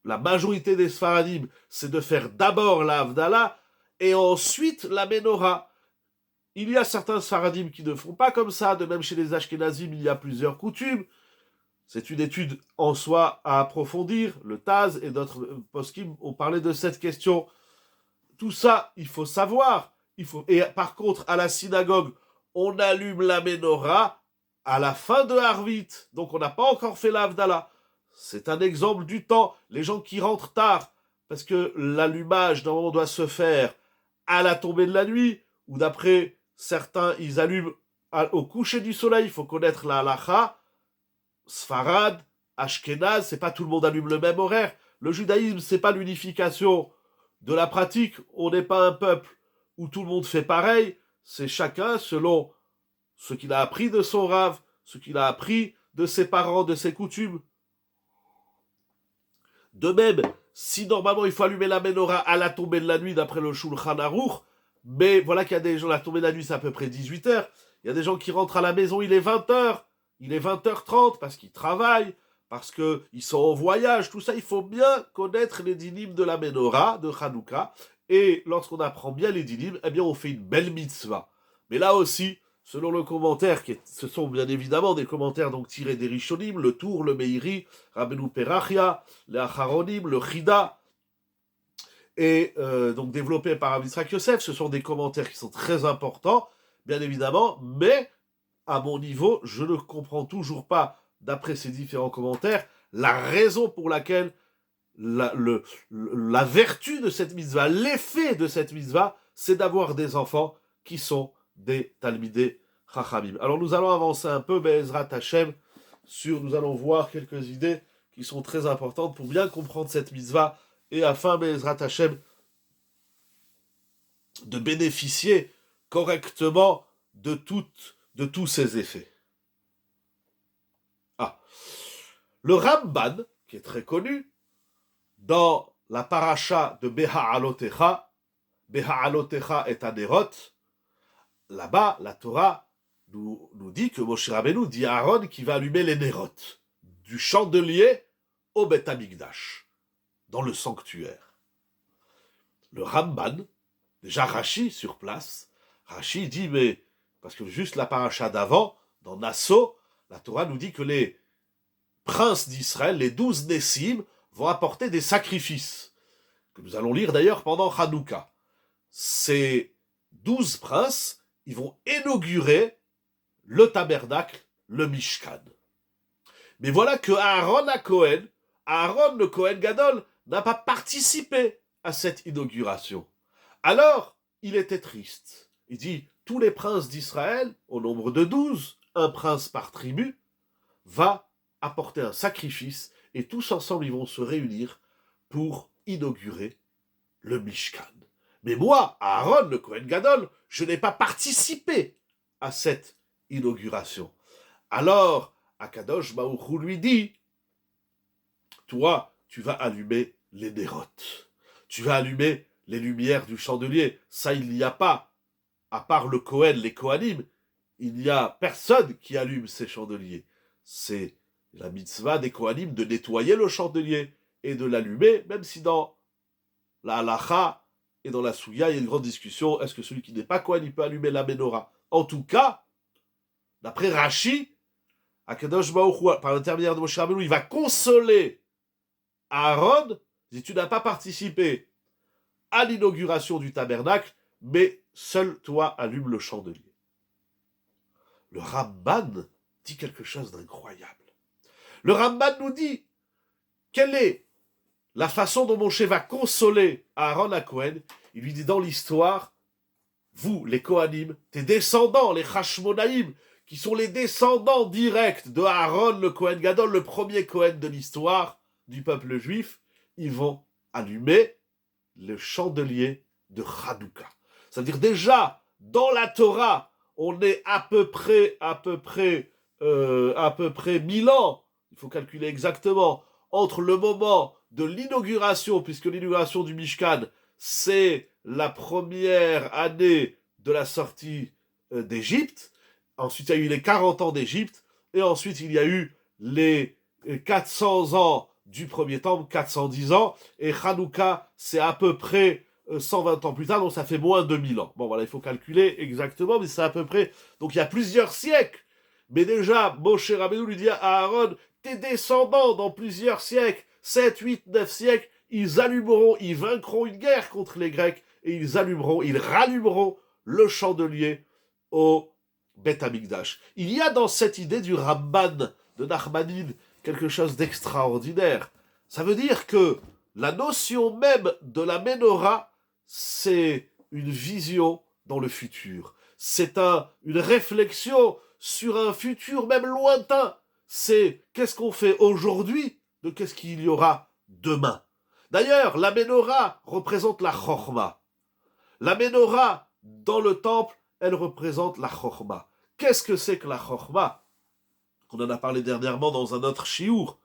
la majorité des Sfaradim, c'est de faire d'abord la Havdalah et ensuite la Menorah. Il y a certains Sfaradim qui ne font pas comme ça, de même chez les Ashkenazim, il y a plusieurs coutumes. C'est une étude en soi à approfondir. Le Taz et d'autres poskim ont parlé de cette question. Tout ça, il faut savoir. Et par contre, à la synagogue, on allume la Menorah à la fin de Harvit. Donc on n'a pas encore fait la Havdalah. C'est un exemple du temps. Les gens qui rentrent tard, parce que l'allumage, normalement, doit se faire à la tombée de la nuit, ou d'après certains, ils allument au coucher du soleil. Il faut connaître la halacha. Sfarad, Ashkenaz, c'est pas tout le monde allume le même horaire. Le judaïsme, c'est pas l'unification de la pratique. On n'est pas un peuple où tout le monde fait pareil. C'est chacun selon ce qu'il a appris de son rave, ce qu'il a appris de ses parents, de ses coutumes. De même, si normalement il faut allumer la Menorah à la tombée de la nuit d'après le Shulchan Aruch, mais voilà qu'il y a des gens, la tombée de la nuit c'est à peu près 18h, il y a des gens qui rentrent à la maison, il est 20h, il est 20h30 parce qu'ils travaillent, parce qu'ils sont en voyage, tout ça, il faut bien connaître les dynimes de la Ménorah, de Hanouka, et lorsqu'on apprend bien les dynimes, eh bien on fait une belle mitzvah. Mais là aussi, selon le commentaire, ce sont bien évidemment des commentaires donc tirés des Rishonim, le Tour, le Meiri, Rabbeinu Perachia, les Acharonim, le Chida, et donc développés par Rabbi Yitzhak Yosef, ce sont des commentaires qui sont très importants, bien évidemment, mais à mon niveau, je ne comprends toujours pas, d'après ces différents commentaires, la raison pour laquelle la vertu de cette mitzvah, l'effet de cette mitzvah, c'est d'avoir des enfants qui sont des Talmidei Chachamim. Alors nous allons avancer un peu, Be'ezrat Hashem, nous allons voir quelques idées qui sont très importantes pour bien comprendre cette mitzvah et afin, Be'ezrat Hashem, de bénéficier correctement de tous ces effets. Le Ramban, qui est très connu, dans la paracha de Beha'alotecha et Anerot, là-bas, la Torah nous dit que Moshe Rabbeinu dit à Aaron qu'il va allumer les Nerot, du chandelier au Beth Amikdash, dans le sanctuaire. Le Ramban, déjà Rashi sur place, Rashi dit, mais, parce que juste la paracha d'avant, dans Nassau, la Torah nous dit que les princes d'Israël, les 12 Nessim, vont apporter des sacrifices, que nous allons lire d'ailleurs pendant Hanouka. Ces 12 princes, ils vont inaugurer le tabernacle, le Mishkan. Mais voilà que Aaron le Kohen Gadol, n'a pas participé à cette inauguration. Alors, il était triste. Il dit, tous les princes d'Israël, au nombre de 12, un prince par tribu, va apporter un sacrifice et tous ensemble ils vont se réunir pour inaugurer le Mishkan. Mais moi, Aaron, le Kohen Gadol, je n'ai pas participé à cette inauguration. Alors, Akadosh Baruch Hu lui dit, toi, tu vas allumer les nérotes. Tu vas allumer les lumières du chandelier. Ça, il n'y a pas. À part le Kohen, les Kohanim, il n'y a personne qui allume ces chandeliers. C'est la mitzvah des Kohanim de nettoyer le chandelier et de l'allumer, même si dans la halacha et dans la souya, il y a une grande discussion, est-ce que celui qui n'est pas Kohen, il peut allumer la menorah? En tout cas, d'après Rashi, Akadosh Baruch Hu, par l'intermédiaire de Moshe Rabbeinu, il va consoler Aaron, si tu n'as pas participé à l'inauguration du tabernacle, mais seul toi allume le chandelier. Le Ramban dit quelque chose d'incroyable. Le Ramban nous dit quelle est la façon dont Moshe va consoler Aaron à Kohen. Il lui dit dans l'histoire, vous, les Kohanim, tes descendants, les Hashmonaïm, qui sont les descendants directs de Aaron, le Kohen Gadol, le premier Kohen de l'histoire du peuple juif, ils vont allumer le chandelier de Hanouka. C'est-à-dire déjà, dans la Torah, on est à peu près 1000 ans, il faut calculer exactement, entre le moment de l'inauguration, puisque l'inauguration du Mishkan, c'est la première année de la sortie d'Égypte, ensuite il y a eu les 40 ans d'Égypte, et ensuite il y a eu les 400 ans du premier temple, 410 ans, et Hanouka, c'est à peu près 120 ans plus tard, donc ça fait moins de 1000 ans. Bon voilà, il faut calculer exactement, mais c'est à peu près... Donc il y a plusieurs siècles. Mais déjà, Moshe Rabbeinu lui dit à Aaron, tes descendants dans plusieurs siècles, 7, 8, 9 siècles, ils allumeront, ils vaincront une guerre contre les Grecs, et ils rallumeront le chandelier au Beth Amikdash. Il y a dans cette idée du Ramban, de Nachmanide, quelque chose d'extraordinaire. Ça veut dire que la notion même de la Ménorah, c'est une vision dans le futur. C'est une réflexion sur un futur même lointain. C'est qu'est-ce qu'on fait aujourd'hui de qu'est-ce qu'il y aura demain. D'ailleurs, la Ménorah représente la Chorma. La Ménorah, dans le temple, elle représente la Chorma. Qu'est-ce que c'est que la Chorma? On en a parlé dernièrement dans un autre shiur.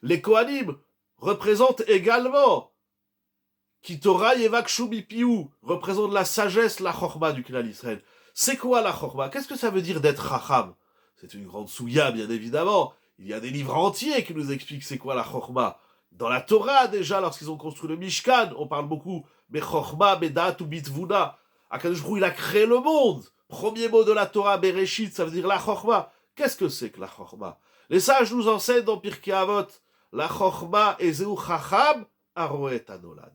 Les Kohanim représentent également Kitora Yevakshu Mipiou, représente la sagesse, la Chorma du clan d'Israël. C'est quoi la chorma? Qu'est-ce que ça veut dire d'être chacham? C'est une grande souya, bien évidemment. Il y a des livres entiers qui nous expliquent c'est quoi la chorma. Dans la Torah, déjà, lorsqu'ils ont construit le Mishkan, on parle beaucoup Bechorma, Bedat ou Bitvuna. Akadosh Baruch Hu, il a créé le monde. Premier mot de la Torah, Bereshit, ça veut dire la chorma. Qu'est-ce que c'est que la chorma? Les sages nous enseignent dans Pirkei Avot, la chorma ezeu chacham aroet anolad.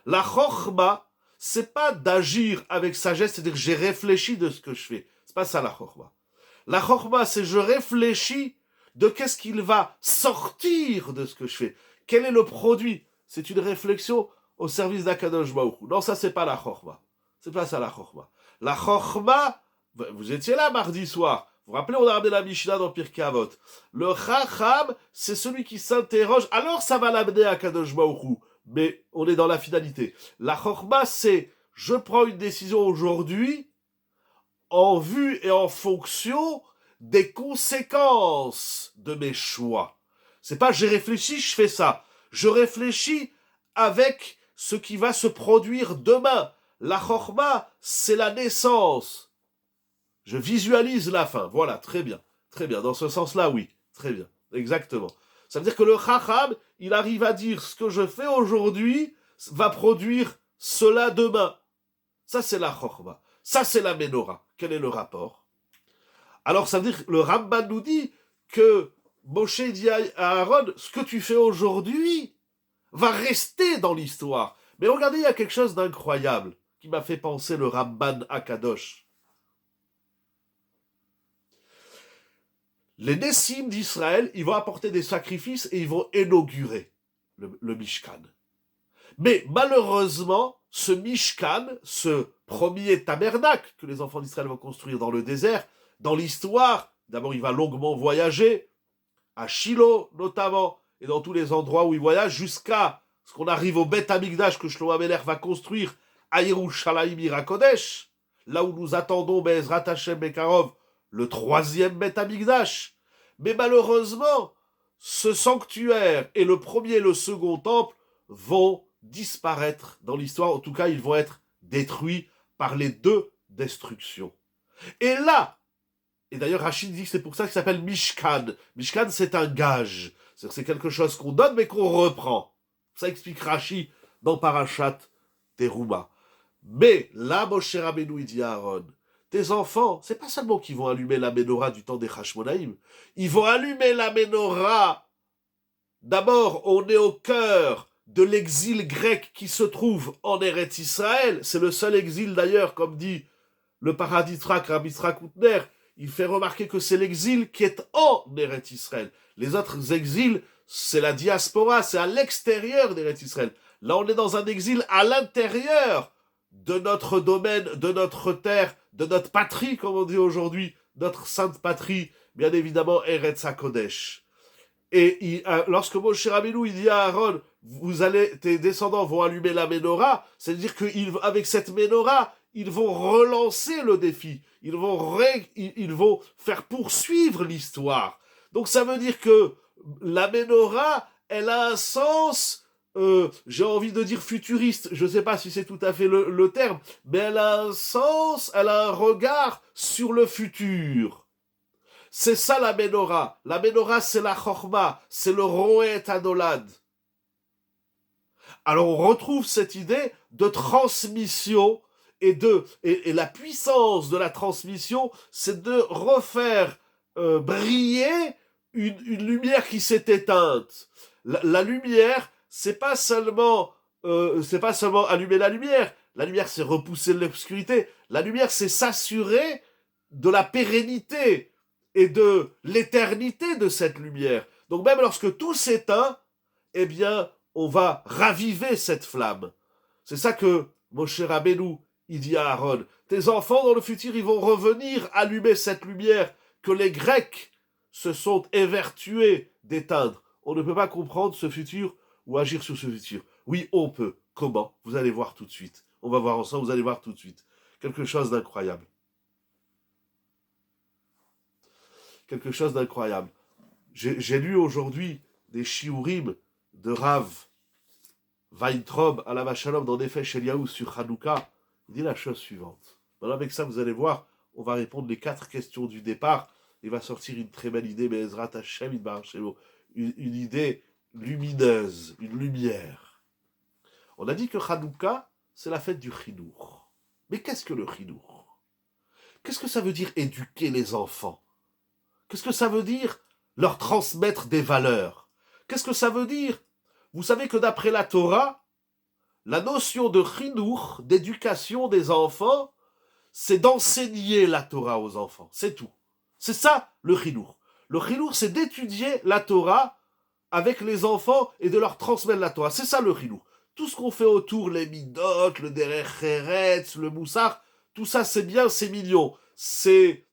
La chorma, c'est pas d'agir avec sagesse, c'est-à-dire j'ai réfléchi de ce que je fais. C'est pas ça la chorma. La chorma, c'est je réfléchis de qu'est-ce qu'il va sortir de ce que je fais. Quel est le produit? C'est une réflexion au service d'Akadosh Baruch Hu. Non, ça c'est pas la chorma. C'est pas ça la chorma. La chorma, vous étiez là mardi soir. Vous vous rappelez, on a ramené la Mishnah dans Pirkei Avot. Le chacham, c'est celui qui s'interroge. Alors ça va l'amener à Akadosh Baruch Hu. Mais on est dans la finalité. La chorma, c'est je prends une décision aujourd'hui en vue et en fonction des conséquences de mes choix. C'est pas j'ai réfléchi, je fais ça. Je réfléchis avec ce qui va se produire demain. La chorma, c'est la naissance. Je visualise la fin. Voilà, très bien. Très bien. Dans ce sens-là, oui. Très bien. Exactement. Ça veut dire que le chacham, il arrive à dire ce que je fais aujourd'hui va produire cela demain. Ça, c'est la chorma. Ça, c'est la menorah. Quel est le rapport? Alors, ça veut dire que le Ramban nous dit que Moshe dit à Aaron, ce que tu fais aujourd'hui va rester dans l'histoire. Mais regardez, il y a quelque chose d'incroyable qui m'a fait penser le Ramban Akadosh. Les Nessim d'Israël, ils vont apporter des sacrifices et ils vont inaugurer le Mishkan. Mais malheureusement, ce Mishkan, ce premier tabernacle que les enfants d'Israël vont construire dans le désert, dans l'histoire, d'abord il va longuement voyager, à Shiloh notamment, et dans tous les endroits où il voyage, jusqu'à ce qu'on arrive au Beth Amikdash que Shlomo Ameler va construire à Yerushalayim Irakodesh, là où nous attendons Be'ezrat Hashem Bekarov, le troisième Beth Amikdash. Mais malheureusement, ce sanctuaire et le premier et le second temple vont disparaître dans l'histoire. En tout cas, ils vont être détruits par les deux destructions. Et là, et d'ailleurs Rachid dit que c'est pour ça qu'il s'appelle Mishkan. Mishkan, c'est un gage. C'est quelque chose qu'on donne mais qu'on reprend. Ça explique Rashi dans Parashat Teruma. Mais là, Moshe Rabbeinu, il dit à Aaron, tes enfants, c'est pas seulement qu'ils vont allumer la menorah du temps des Hashmonaïm, ils vont allumer la menorah. D'abord, on est au cœur de l'exil grec qui se trouve en Eretz Israël. C'est le seul exil d'ailleurs, comme dit le Paraditrak, Rabbi Yitzhak Outner. Il fait remarquer que c'est l'exil qui est en Eretz Israël. Les autres exils, c'est la diaspora, c'est à l'extérieur d'Eretz Israël. Là, on est dans un exil à l'intérieur de notre domaine, de notre terre, de notre patrie, comme on dit aujourd'hui, notre sainte patrie, bien évidemment, Eretz HaKodesh. Et lorsque Moshe Rabbeinu il dit à Aaron, tes descendants vont allumer la menorah, c'est-à-dire qu'avec cette menorah, ils vont relancer le défi, ils vont faire poursuivre l'histoire. Donc ça veut dire que la menorah, elle a un sens, j'ai envie de dire futuriste, je ne sais pas si c'est tout à fait le terme, mais elle a un sens, elle a un regard sur le futur. C'est ça la menorah. La menorah, c'est la chorma, c'est le roet adolad. Alors on retrouve cette idée de transmission et la puissance de la transmission, c'est de refaire briller une lumière qui s'est éteinte. La lumière, c'est pas seulement allumer la lumière. La lumière, c'est repousser l'obscurité. La lumière, c'est s'assurer de la pérennité et de l'éternité de cette lumière. Donc même lorsque tout s'éteint, eh bien, on va raviver cette flamme. C'est ça que Moshe Rabbeinu, il dit à Aaron. Tes enfants, dans le futur, ils vont revenir allumer cette lumière que les Grecs se sont évertués d'éteindre. On ne peut pas comprendre ce futur ou agir sur ce futur. Oui, on peut. Comment? Vous allez voir tout de suite. On va voir ensemble, vous allez voir tout de suite. Quelque chose d'incroyable. Quelque chose d'incroyable. J'ai lu aujourd'hui des shiurim de Rav Weintraub à la Vachalom dans des faits Eliaou sur Hanouka. Il dit la chose suivante. Alors avec ça, vous allez voir, on va répondre les 4 questions du départ. Il va sortir une très belle idée, mais Ezrat Hashem, une idée lumineuse, une lumière. On a dit que Hanouka, c'est la fête du Chinour. Mais qu'est-ce que le Chinour? Qu'est-ce que ça veut dire éduquer les enfants? Qu'est-ce que ça veut dire leur transmettre des valeurs? Qu'est-ce que ça veut dire? Vous savez que d'après la Torah, la notion de Chinour, d'éducation des enfants, c'est d'enseigner la Torah aux enfants. C'est tout. C'est ça le Chinour. Le Chinour, c'est d'étudier la Torah avec les enfants et de leur transmettre la Torah. C'est ça le Chinour. Tout ce qu'on fait autour, les midot, le derech eretz, le moussar, tout ça c'est bien, c'est mignon. C'est,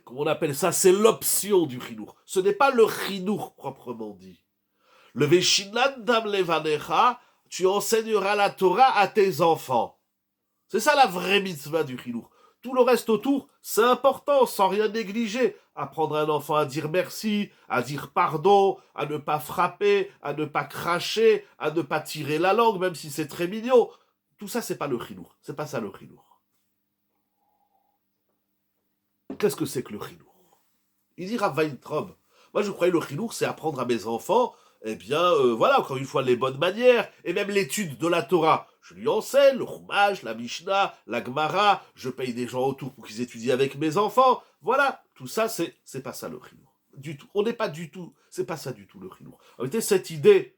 comment on appelle ça, c'est l'option du Chinour. Ce n'est pas le Chinour proprement dit. Le Veshinandam levanecha, tu enseigneras la Torah à tes enfants. C'est ça la vraie mitzvah du Chinour. Tout le reste autour, c'est important, sans rien négliger. Apprendre un enfant à dire merci, à dire pardon, à ne pas frapper, à ne pas cracher, à ne pas tirer la langue, même si c'est très mignon. Tout ça, c'est pas le Chinour. C'est pas ça le Chinour. Qu'est-ce que c'est que le Chinour? Il dira Weintraub. Moi, je croyais que le Chinour, c'est apprendre à mes enfants, eh bien, voilà, encore une fois, les bonnes manières, et même l'étude de la Torah. Je lui enseigne le Chumash, la Mishnah, la Gemara, je paye des gens autour pour qu'ils étudient avec mes enfants. Voilà, tout ça, c'est pas ça le Chinour. Du tout. On n'est pas du tout, c'est pas ça du tout le Chinour. En réalité, cette idée,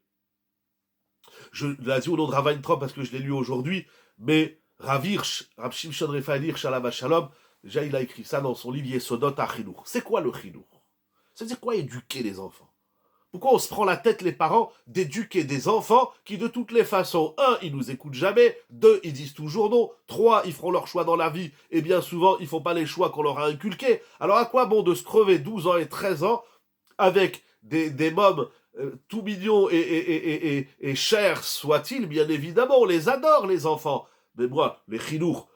je l'ai dit au nom de Rav Weintraub parce que je l'ai lu aujourd'hui, mais Rav Hirsch, Rav Shimshon Raphaël Hirsch, Shalom Shalom, déjà il a écrit ça dans son livre Yesodot HaChinour. C'est quoi le Chinour? C'est-à-dire quoi éduquer les enfants? Pourquoi on se prend la tête, les parents, d'éduquer des enfants qui, de toutes les façons, 1, ils nous écoutent jamais, 2, ils disent toujours non, 3, ils feront leur choix dans la vie, et bien souvent, ils font pas les choix qu'on leur a inculqués. Alors à quoi bon de se crever 12 ans et 13 ans avec des mômes tout mignons et chers soient-ils, bien évidemment, on les adore, les enfants. Mais moi, les chinours,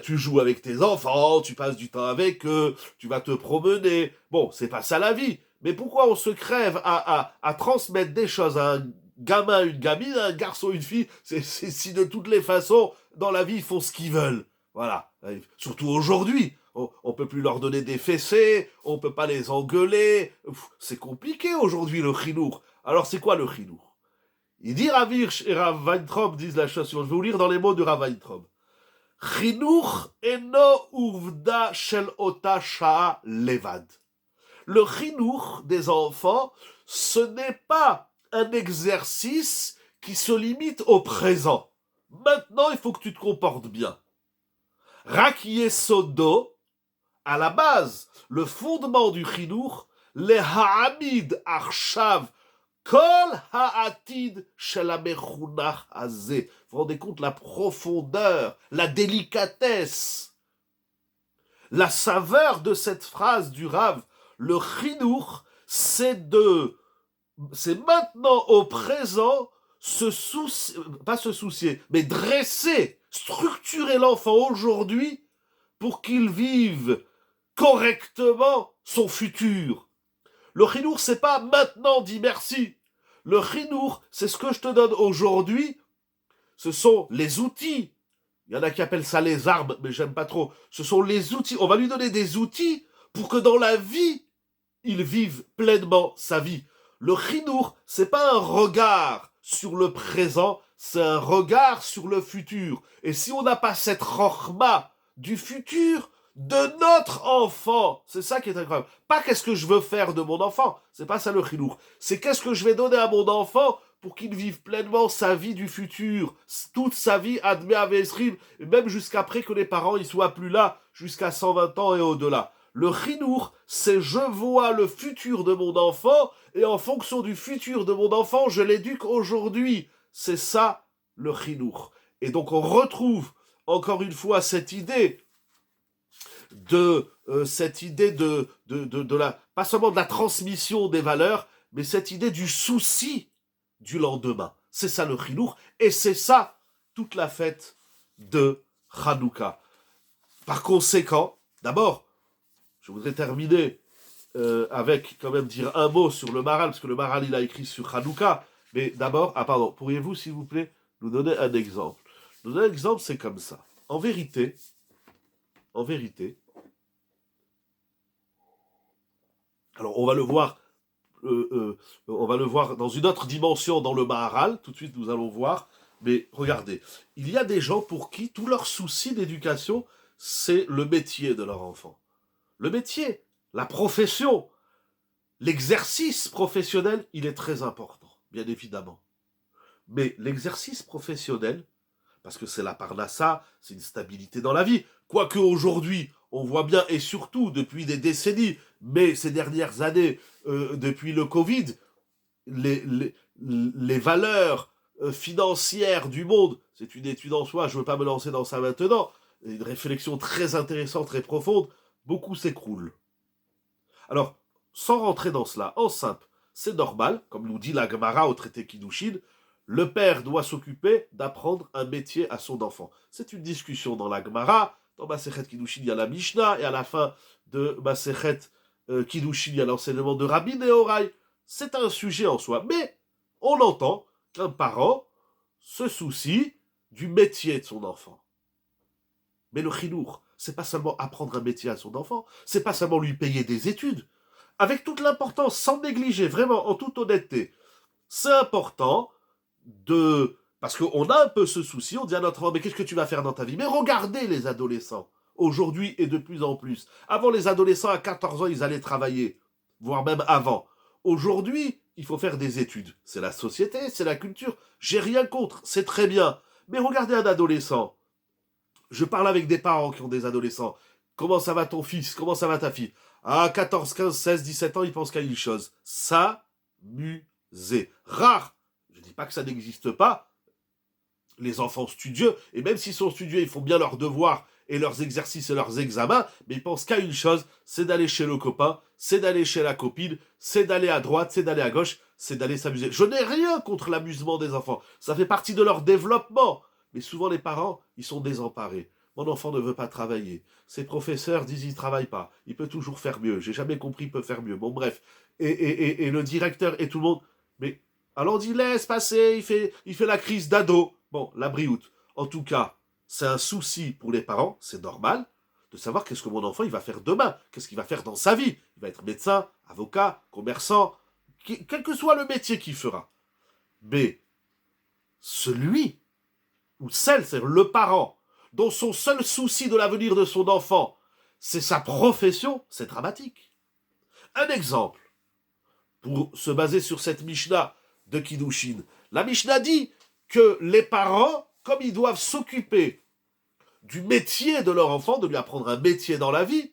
tu joues avec tes enfants, tu passes du temps avec eux, tu vas te promener. Bon, c'est pas ça la vie. Mais pourquoi on se crève à transmettre des choses à un gamin, une gamine, à un garçon, une fille, c'est si de toutes les façons, dans la vie, ils font ce qu'ils veulent. Voilà. Surtout aujourd'hui. On peut plus leur donner des fessées, on peut pas les engueuler. C'est compliqué aujourd'hui, le chinour. Alors, c'est quoi le chinour? Il dit Rav Hirsch et Rav Weintraub disent la chose suivante. Je vais vous lire dans les mots de Rav Weintraub. Chinour eno uvda shel ota sha'a levad. Le chinour des enfants, ce n'est pas un exercice qui se limite au présent. Maintenant, il faut que tu te comportes bien. Rak yesodo, à la base, le fondement du chinour, le ha'amid arshav kol ha'atid shel hamechunach hazeh. Vous vous rendez compte la profondeur, la délicatesse, la saveur de cette phrase du Rav. Le chinour, c'est maintenant au présent pas se soucier, mais dresser, structurer l'enfant aujourd'hui pour qu'il vive correctement son futur. Le chinour, c'est pas maintenant, dis merci. Le chinour, c'est ce que je te donne aujourd'hui. Ce sont les outils. Il y en a qui appellent ça les armes, mais j'aime pas trop. Ce sont les outils. On va lui donner des outils pour que dans la vie, il vive pleinement sa vie. Le chinour, c'est pas un regard sur le présent, c'est un regard sur le futur. Et si on n'a pas cette rochma du futur, de notre enfant, c'est ça qui est incroyable. Pas qu'est-ce que je veux faire de mon enfant, c'est pas ça le chinour. C'est qu'est-ce que je vais donner à mon enfant pour qu'il vive pleinement sa vie du futur, toute sa vie, admet à Vesrim, et même jusqu'après que les parents y soient plus là, jusqu'à 120 ans et au-delà. Le chinour, c'est je vois le futur de mon enfant, et en fonction du futur de mon enfant, je l'éduque aujourd'hui. C'est ça, le chinour. Et donc on retrouve, encore une fois, cette idée de la, pas seulement de la transmission des valeurs, mais cette idée du souci du lendemain. C'est ça le chinour, et c'est ça toute la fête de Hanouka. Par conséquent, d'abord, je voudrais terminer avec quand même dire un mot sur le Maral, parce que le Maral il a écrit sur Hanouka, mais d'abord, pourriez-vous s'il vous plaît nous donner un exemple? Nous donner un exemple, c'est comme ça. En vérité, Alors on va le voir dans une autre dimension dans le Maharal, tout de suite nous allons voir, mais regardez, il y a des gens pour qui tout leur souci d'éducation, c'est le métier de leur enfant. Le métier, la profession, l'exercice professionnel, il est très important, bien évidemment. Mais l'exercice professionnel, parce que c'est la parnassa, c'est une stabilité dans la vie. Quoique aujourd'hui, on voit bien, et surtout depuis des décennies, mais ces dernières années, depuis le Covid, les valeurs financières du monde, c'est une étude en soi, je ne veux pas me lancer dans ça maintenant, une réflexion très intéressante, très profonde, beaucoup s'écroulent. Alors, sans rentrer dans cela, en simple, c'est normal, comme nous dit la Gemara au traité Kiddushin, le père doit s'occuper d'apprendre un métier à son enfant. C'est une discussion dans la Gemara. Dans Masechet Kiddushin, il y a la Mishnah, et à la fin de Masechet Kiddushin, il y a l'enseignement de Rabbi Nehorai. C'est un sujet en soi. Mais on entend qu'un parent se soucie du métier de son enfant. Mais le chinour, c'est pas seulement apprendre un métier à son enfant, c'est pas seulement lui payer des études. Avec toute l'importance, sans négliger, vraiment, en toute honnêteté, c'est important parce qu'on a un peu ce souci, on dit à notre enfant, mais qu'est-ce que tu vas faire dans ta vie? Mais regardez les adolescents, aujourd'hui et de plus en plus. Avant, les adolescents, à 14 ans, ils allaient travailler, voire même avant. Aujourd'hui, il faut faire des études. C'est la société, c'est la culture. J'ai rien contre, c'est très bien. Mais regardez un adolescent. Je parle avec des parents qui ont des adolescents. Comment ça va ton fils? Comment ça va ta fille? À 14, 15, 16, 17 ans, ils pensent qu'à une chose. S'amuser. Rare. Je ne dis pas que ça n'existe pas. Les enfants studieux, et même s'ils sont studieux, ils font bien leurs devoirs et leurs exercices et leurs examens, mais ils pensent qu'à une chose, c'est d'aller chez le copain, c'est d'aller chez la copine, c'est d'aller à droite, c'est d'aller à gauche, c'est d'aller s'amuser. Je n'ai rien contre l'amusement des enfants. Ça fait partie de leur développement. Mais souvent, les parents, ils sont désemparés. Mon enfant ne veut pas travailler. Ses professeurs disent il ne travaille pas. Il peut toujours faire mieux. J'ai jamais compris, il peut faire mieux. Bon, bref. Et le directeur et tout le monde. Mais alors on dit laisse passer, il fait la crise d'ado. Bon, la brioute. En tout cas, c'est un souci pour les parents, c'est normal, de savoir qu'est-ce que mon enfant il va faire demain, qu'est-ce qu'il va faire dans sa vie. Il va être médecin, avocat, commerçant, quel que soit le métier qu'il fera. Mais celui ou celle, c'est le parent, dont son seul souci de l'avenir de son enfant, c'est sa profession, c'est dramatique. Un exemple, pour se baser sur cette Mishnah de Kiddushin. La Mishnah dit que les parents, comme ils doivent s'occuper du métier de leur enfant, de lui apprendre un métier dans la vie,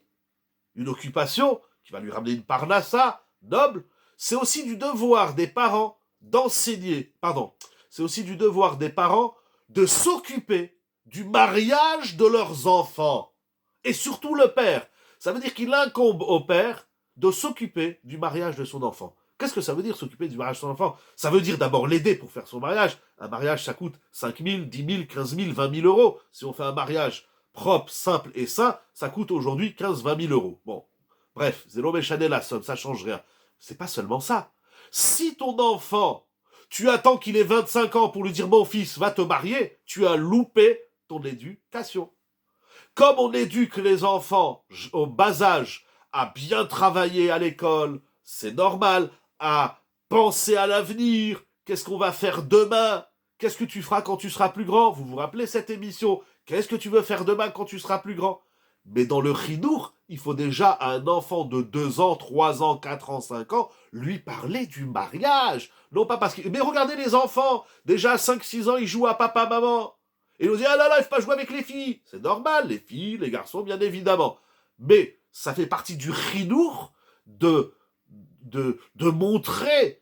une occupation qui va lui ramener une parnassa noble, c'est aussi du devoir des parents d'enseigner, c'est aussi du devoir des parents de s'occuper du mariage de leurs enfants. Et surtout le père. Ça veut dire qu'il incombe au père de s'occuper du mariage de son enfant. Qu'est-ce que ça veut dire s'occuper du mariage de son enfant? Ça veut dire d'abord l'aider pour faire son mariage. Un mariage, ça coûte 5 000, 10 000, 15 000, 20 000 euros. Si on fait un mariage propre, simple et sain, ça coûte aujourd'hui 15, 20 000 euros. Bon, bref, zéro méchané la somme, ça change rien. C'est pas seulement ça. Si ton enfant, tu attends qu'il ait 25 ans pour lui dire mon fils, va te marier, tu as loupé ton éducation. Comme on éduque les enfants au bas âge à bien travailler à l'école, c'est normal, à penser à l'avenir, qu'est-ce qu'on va faire demain, qu'est-ce que tu feras quand tu seras plus grand, vous vous rappelez cette émission, qu'est-ce que tu veux faire demain quand tu seras plus grand? Mais dans le chinour, il faut déjà à un enfant de 2 ans, 3 ans, 4 ans, 5 ans, lui parler du mariage. Non pas parce que... Mais regardez les enfants, déjà à 5, 6 ans, ils jouent à papa, maman. Et on dit, ah là là, il faut pas jouer avec les filles. C'est normal, les filles, les garçons, bien évidemment. Mais ça fait partie du chinour de montrer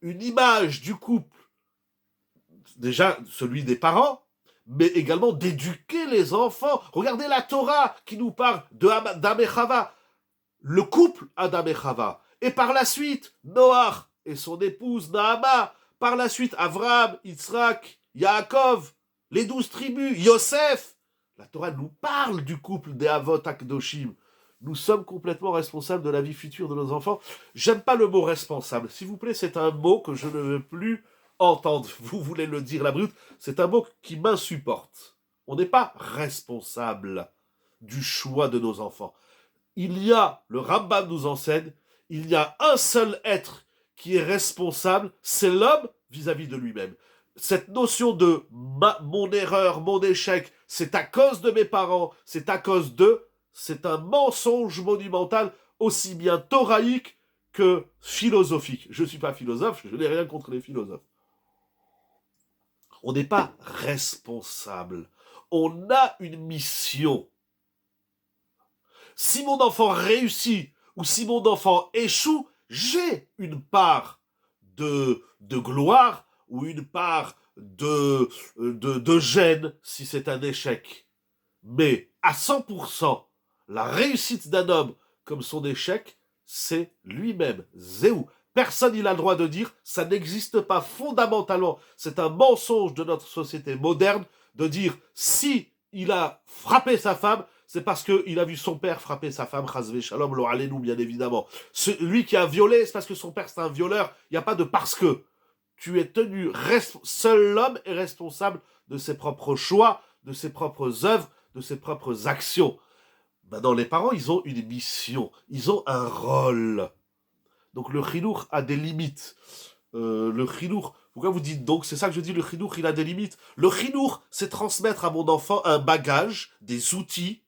une image du couple, déjà celui des parents, mais également d'éduquer les enfants. Regardez la Torah qui nous parle d'Adam et Chava, le couple Adam et Chava. Et par la suite, Noach et son épouse Naama. Par la suite, Avraham, Yitzhak, Yaakov, les 12 tribus, Yosef. La Torah nous parle du couple des Avot Akdoshim. Nous sommes complètement responsables de la vie future de nos enfants. J'aime pas le mot responsable. S'il vous plaît, c'est un mot que je ne veux plus entendre. Vous voulez le dire, la brute. C'est un mot qui m'insupporte. On n'est pas responsable du choix de nos enfants. Le Rambam nous enseigne, il y a un seul être qui est responsable, c'est l'homme vis-à-vis de lui-même. Cette notion de mon erreur, mon échec, c'est à cause de mes parents, c'est à cause d'eux, c'est un mensonge monumental, aussi bien thoraïque que philosophique. Je ne suis pas philosophe, je n'ai rien contre les philosophes. On n'est pas responsable. On a une mission. Si mon enfant réussit ou si mon enfant échoue, j'ai une part de gloire ou une part de gêne si c'est un échec. Mais à 100%, la réussite d'un homme comme son échec, c'est lui-même. Zéou. Personne n'a le droit de dire, ça n'existe pas fondamentalement. C'est un mensonge de notre société moderne de dire, si il a frappé sa femme, c'est parce qu'il a vu son père frapper sa femme, Chazvé Shalom, lo alenu, bien évidemment. Lui qui a violé, c'est parce que son père c'est un violeur. Il n'y a pas de parce que. Tu es tenu, seul l'homme est responsable de ses propres choix, de ses propres œuvres, de ses propres actions. Maintenant, les parents, ils ont une mission, ils ont un rôle. Donc le chinour a des limites. Le chinour, pourquoi vous dites donc, c'est ça que je dis, le chinour, il a des limites. Le chinour, c'est transmettre à mon enfant un bagage, des outils,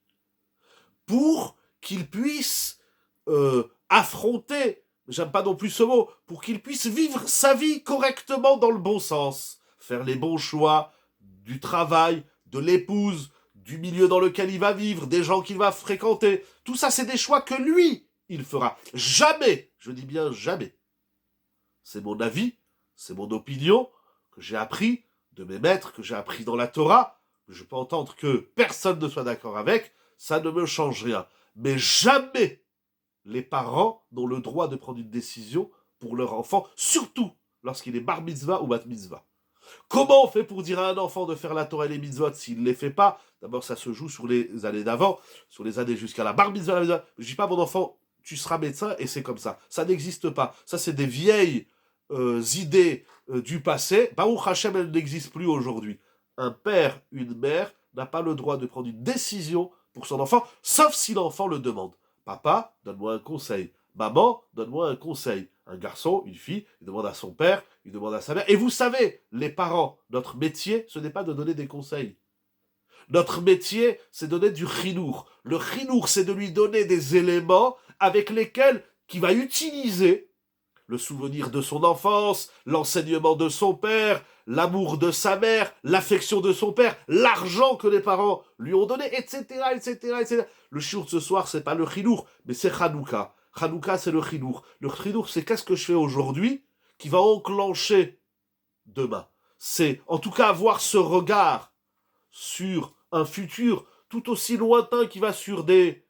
pour qu'il puisse affronter, j'aime pas non plus ce mot, pour qu'il puisse vivre sa vie correctement dans le bon sens. Faire les bons choix du travail, de l'épouse, du milieu dans lequel il va vivre, des gens qu'il va fréquenter. Tout ça, c'est des choix que lui, il fera. Jamais, je dis bien jamais. C'est mon avis, c'est mon opinion, que j'ai appris de mes maîtres, que j'ai appris dans la Torah. Je peux entendre que personne ne soit d'accord avec, ça ne me change rien. Mais jamais les parents n'ont le droit de prendre une décision pour leur enfant, surtout lorsqu'il est bar mitzvah ou bat mitzvah. Comment on fait pour dire à un enfant de faire la Torah et les mitzvot s'il ne les fait pas? D'abord, ça se joue sur les années d'avant, sur les années jusqu'à la bar mitzvah. Je ne dis pas, mon enfant, tu seras médecin et c'est comme ça. Ça n'existe pas. Ça, c'est des vieilles idées du passé. Baruch Hashem, elles n'existent plus aujourd'hui. Un père, une mère n'a pas le droit de prendre une décision pour son enfant, sauf si l'enfant le demande. Papa, donne-moi un conseil. Maman, donne-moi un conseil. Un garçon, une fille, il demande à son père, il demande à sa mère. Et vous savez, les parents, notre métier, ce n'est pas de donner des conseils. Notre métier, c'est de donner du chinour. Le chinour, c'est de lui donner des éléments avec lesquels il va utiliser le souvenir de son enfance, l'enseignement de son père, l'amour de sa mère, l'affection de son père, l'argent que les parents lui ont donné, etc., etc., etc. Le shiur de ce soir, c'est pas le chinour, mais c'est Hanouka. Hanouka, c'est le chinour. Le chinour, c'est qu'est-ce que je fais aujourd'hui qui va enclencher demain. C'est, en tout cas, avoir ce regard sur un futur tout aussi lointain qui va sur des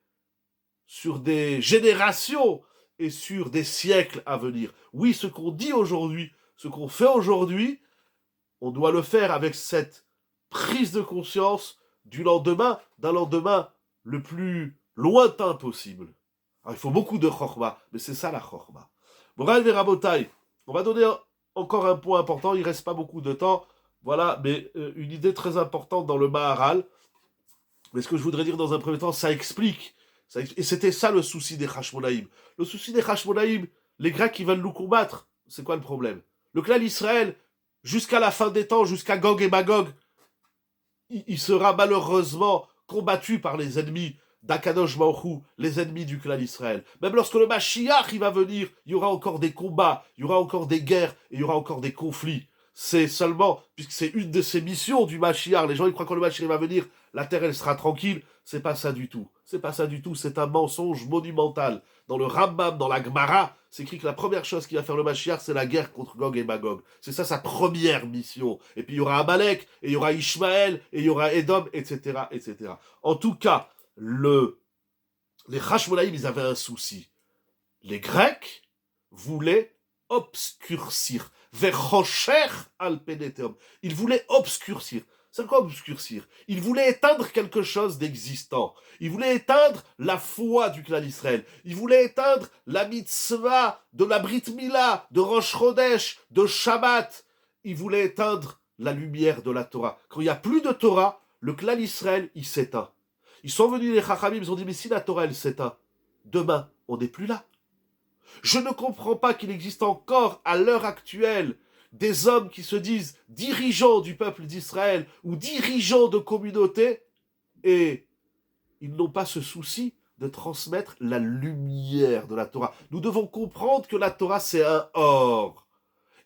générations et sur des siècles à venir. Oui, ce qu'on dit aujourd'hui, ce qu'on fait aujourd'hui, on doit le faire avec cette prise de conscience du lendemain, d'un lendemain le plus lointain possible. Alors, il faut beaucoup de chorma, mais c'est ça la chorma. Moral et Rabotai, on va donner encore un point important, il ne reste pas beaucoup de temps, voilà, mais une idée très importante dans le Maharal. Mais ce que je voudrais dire dans un premier temps, ça explique. Et c'était ça le souci des Hashmonaïm. Le souci des Hashmonaïm, les Grecs qui veulent nous combattre, c'est quoi le problème? Le clan Israël, jusqu'à la fin des temps, jusqu'à Gog et Magog, il sera malheureusement combattu par les ennemis d'Akadosh Baruch Hu, les ennemis du clan Israël. Même lorsque le Mashiach il va venir, il y aura encore des combats, il y aura encore des guerres, et il y aura encore des conflits. C'est seulement, puisque c'est une de ces missions du Mashiach, les gens ils croient que le Mashiach va venir, la terre elle sera tranquille, c'est pas ça du tout. C'est pas ça du tout, c'est un mensonge monumental. Dans le Rambam, dans la Gemara, c'est écrit que la première chose qu'il va faire le Mashiach, c'est la guerre contre Gog et Magog. C'est ça sa première mission. Et puis il y aura Amalek, et il y aura Ishmaël, et il y aura Edom, etc., etc. En tout cas, les Hashmonaïm, ils avaient un souci. Les Grecs voulaient obscurcir. Vechocher al peneteum. Ils voulaient obscurcir. C'est quoi obscurcir? Ils voulaient éteindre quelque chose d'existant. Ils voulaient éteindre la foi du clan d'Israël. Ils voulaient éteindre la mitzvah de la Brit Mila, de Rosh Chodesh, de Shabbat. Ils voulaient éteindre la lumière de la Torah. Quand il n'y a plus de Torah, le clan d'Israël, il s'éteint. Ils sont venus, les Chachamim, ils ont dit, mais si la Torah, elle s'éteint, demain, on n'est plus là. Je ne comprends pas qu'il existe encore, à l'heure actuelle, des hommes qui se disent dirigeants du peuple d'Israël ou dirigeants de communautés et ils n'ont pas ce souci de transmettre la lumière de la Torah. Nous devons comprendre que la Torah, c'est un or.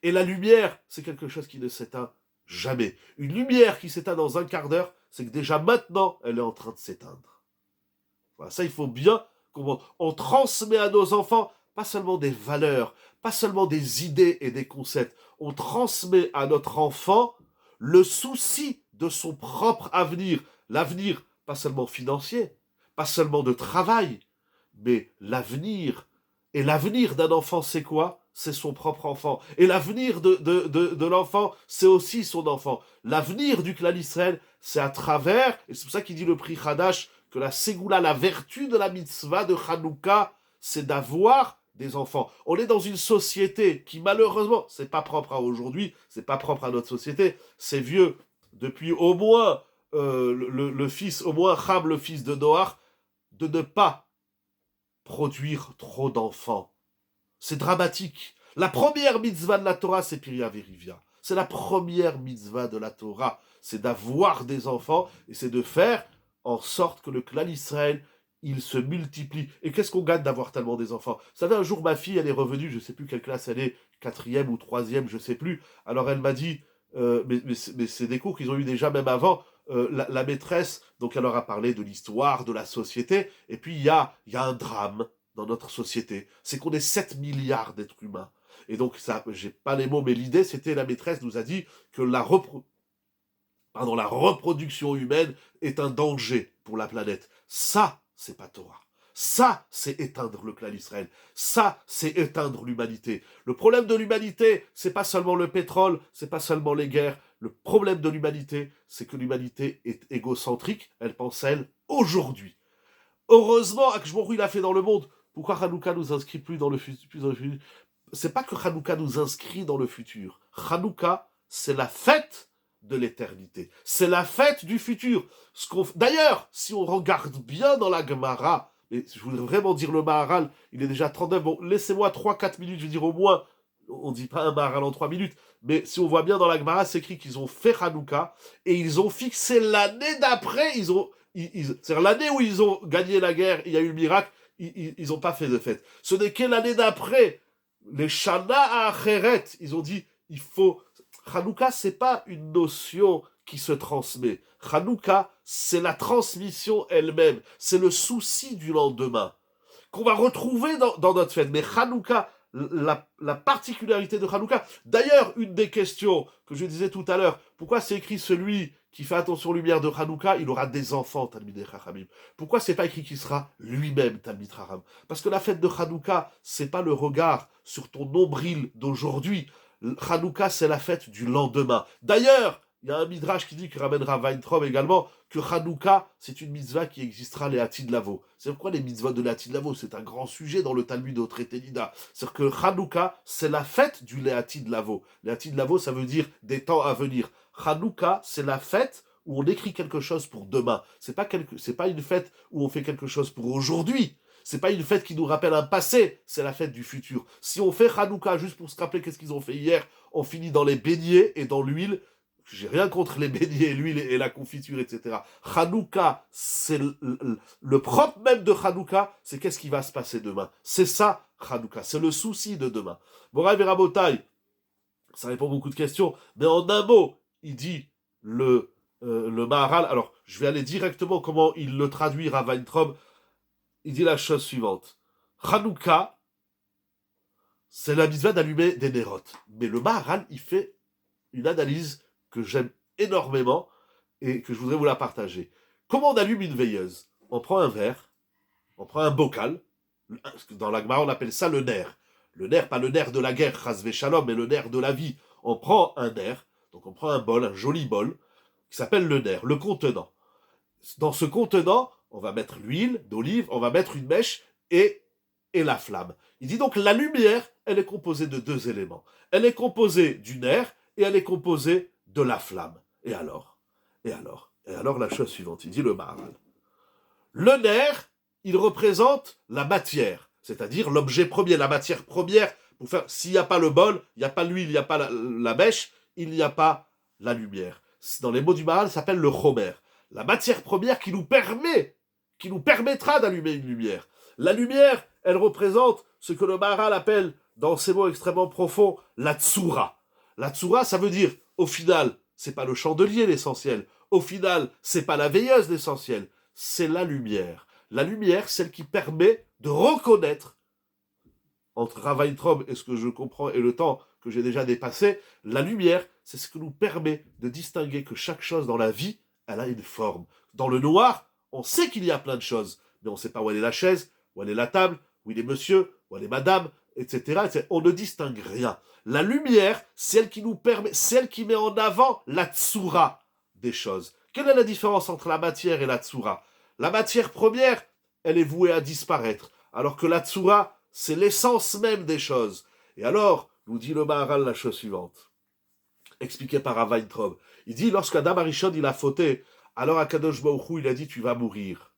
Et la lumière, c'est quelque chose qui ne s'éteint jamais. Une lumière qui s'éteint dans un quart d'heure, c'est que déjà maintenant, elle est en train de s'éteindre. Voilà, ça, il faut bien comprendre. On transmet à nos enfants pas seulement des valeurs, pas seulement des idées et des concepts. On transmet à notre enfant le souci de son propre avenir. L'avenir, pas seulement financier, pas seulement de travail, mais l'avenir. Et l'avenir d'un enfant, c'est quoi? C'est son propre enfant. Et l'avenir de l'enfant, c'est aussi son enfant. L'avenir du clan Israël, c'est à travers, et c'est pour ça qu'il dit le prix Hadash, que la Ségoula, la vertu de la mitzvah de Hanouka, c'est d'avoir des enfants. On est dans une société qui, malheureusement, c'est pas propre à aujourd'hui, c'est pas propre à notre société, c'est vieux. Depuis au moins le fils, au moins Ham, le fils de Noach, de ne pas produire trop d'enfants. C'est dramatique. La première mitzvah de la Torah, c'est Piria Verivia. C'est la première mitzvah de la Torah. C'est d'avoir des enfants et c'est de faire en sorte que le clan Israël, il se multiplie. Et qu'est-ce qu'on gagne d'avoir tellement des enfants? Vous savez, un jour, ma fille, elle est revenue, je ne sais plus quelle classe elle est, quatrième ou troisième, je ne sais plus. Alors elle m'a dit, mais c'est des cours qu'ils ont eu déjà même avant, la maîtresse, donc elle leur a parlé de l'histoire, de la société, et puis il y a un drame dans notre société, c'est qu'on est 7 milliards d'êtres humains. Et donc, ça, j'ai pas les mots, mais l'idée, c'était, la maîtresse nous a dit que la reproduction humaine est un danger pour la planète. Ça, c'est pas Torah. Ça, c'est éteindre le clan Israël. Ça, c'est éteindre l'humanité. Le problème de l'humanité, c'est pas seulement le pétrole, c'est pas seulement les guerres. Le problème de l'humanité, c'est que l'humanité est égocentrique. Elle pense, elle, aujourd'hui. Heureusement, Akshmoru, il a fait dans le monde. Pourquoi Hanouka nous inscrit plus dans le futur? C'est pas que Hanouka nous inscrit dans le futur. Hanouka, c'est la fête de l'éternité. C'est la fête du futur. D'ailleurs, si on regarde bien dans la Gemara, et je voudrais vraiment dire le Maharal, il est déjà 39, bon, laissez-moi 3-4 minutes, je veux dire au moins, on dit pas un Maharal en 3 minutes, mais si on voit bien dans la Gemara, c'est écrit qu'ils ont fait Hanouka, et ils ont fixé l'année d'après, c'est-à-dire l'année où ils ont gagné la guerre, il y a eu le miracle, ils n'ont pas fait de fête. Ce n'est que l'année d'après, les Shana Acheret, ils ont dit, il faut... Hanouka, c'est pas une notion qui se transmet. Hanouka, c'est la transmission elle-même. C'est le souci du lendemain qu'on va retrouver dans notre fête. Mais Hanouka, la particularité de Hanouka... D'ailleurs, une des questions que je disais tout à l'heure, pourquoi c'est écrit celui qui fait attention aux lumières de Hanouka, il aura des enfants, Talmidei Chachamim. Pourquoi c'est pas écrit qu'il sera lui-même Talmid Chacham? Parce que la fête de Hanouka, c'est pas le regard sur ton nombril d'aujourd'hui. Hanouka, c'est la fête du lendemain. D'ailleurs, il y a un midrash qui dit, que ramènera Weintraub également, que Hanouka, c'est une mitzvah qui existera les Hatid Lavo. C'est pourquoi les mitzvahs de l'Hatid Lavo, c'est un grand sujet dans le Talmud au traité Nida. C'est-à-dire que Hanouka, c'est la fête du Hatid Lavo. Hatid Lavo, ça veut dire des temps à venir. Hanouka, c'est la fête où on écrit quelque chose pour demain. C'est pas une fête où on fait quelque chose pour aujourd'hui. C'est pas une fête qui nous rappelle un passé, c'est la fête du futur. Si on fait Hanouka juste pour se rappeler qu'est-ce qu'ils ont fait hier, on finit dans les beignets et dans l'huile. J'ai rien contre les beignets et l'huile et la confiture, etc. Hanouka, c'est le propre même de Hanouka, c'est qu'est-ce qui va se passer demain. C'est ça, Hanouka, c'est le souci de demain. Moraï Verabotai, ça répond à beaucoup de questions, mais en un mot, il dit le Maharal. Alors, je vais aller directement comment il le traduit, Rav Weintraub. Il dit la chose suivante. Hanouka, c'est la mitzvah d'allumer des nérotes. Mais le Maharal, il fait une analyse que j'aime énormément et que je voudrais vous la partager. Comment on allume une veilleuse? On prend un verre, on prend un bocal. Dans la Gemara, on appelle ça le nerf. Le nerf, pas le nerf de la guerre, chas shalom, mais le nerf de la vie. On prend un nerf, donc on prend un bol, un joli bol, qui s'appelle le nerf, le contenant. Dans ce contenant, on va mettre l'huile d'olive, on va mettre une mèche et la flamme. Il dit donc la lumière, elle est composée de 2 éléments. Elle est composée du nerf et elle est composée de la flamme. Et alors, la chose suivante, il dit le Maharal. Le nerf, il représente la matière. c'est-à-dire l'objet premier, la matière première, pour faire, s'il n'y a pas le bol, il n'y a pas l'huile, il n'y a pas la mèche, il n'y a pas la lumière. Dans les mots du Maharal, ça s'appelle le chomer. La matière première qui nous permettra d'allumer une lumière. La lumière, elle représente ce que le Maharal appelle, dans ces mots extrêmement profonds, la tsura. La tsura, ça veut dire, au final, c'est pas le chandelier l'essentiel. Au final, c'est pas la veilleuse l'essentiel. C'est la lumière. La lumière, celle qui permet de reconnaître, entre Ravaïtrom et ce que je comprends et le temps que j'ai déjà dépassé, la lumière, c'est ce qui nous permet de distinguer que chaque chose dans la vie, elle a une forme. Dans le noir, on sait qu'il y a plein de choses, mais on ne sait pas où elle est la chaise, où elle est la table, où il est monsieur, où elle est madame, etc. On ne distingue rien. La lumière, c'est elle qui nous permet, celle qui met en avant la tsura des choses. Quelle est la différence entre la matière et la tsura? La matière première, elle est vouée à disparaître, alors que la tsura, c'est l'essence même des choses. Et alors, nous dit le Maharal la chose suivante, expliqué par Ravaïtrom. Il dit, lorsqu'Adam Arishon, il a fauté, alors Akadosh Baruch Hu, il a dit, tu vas mourir.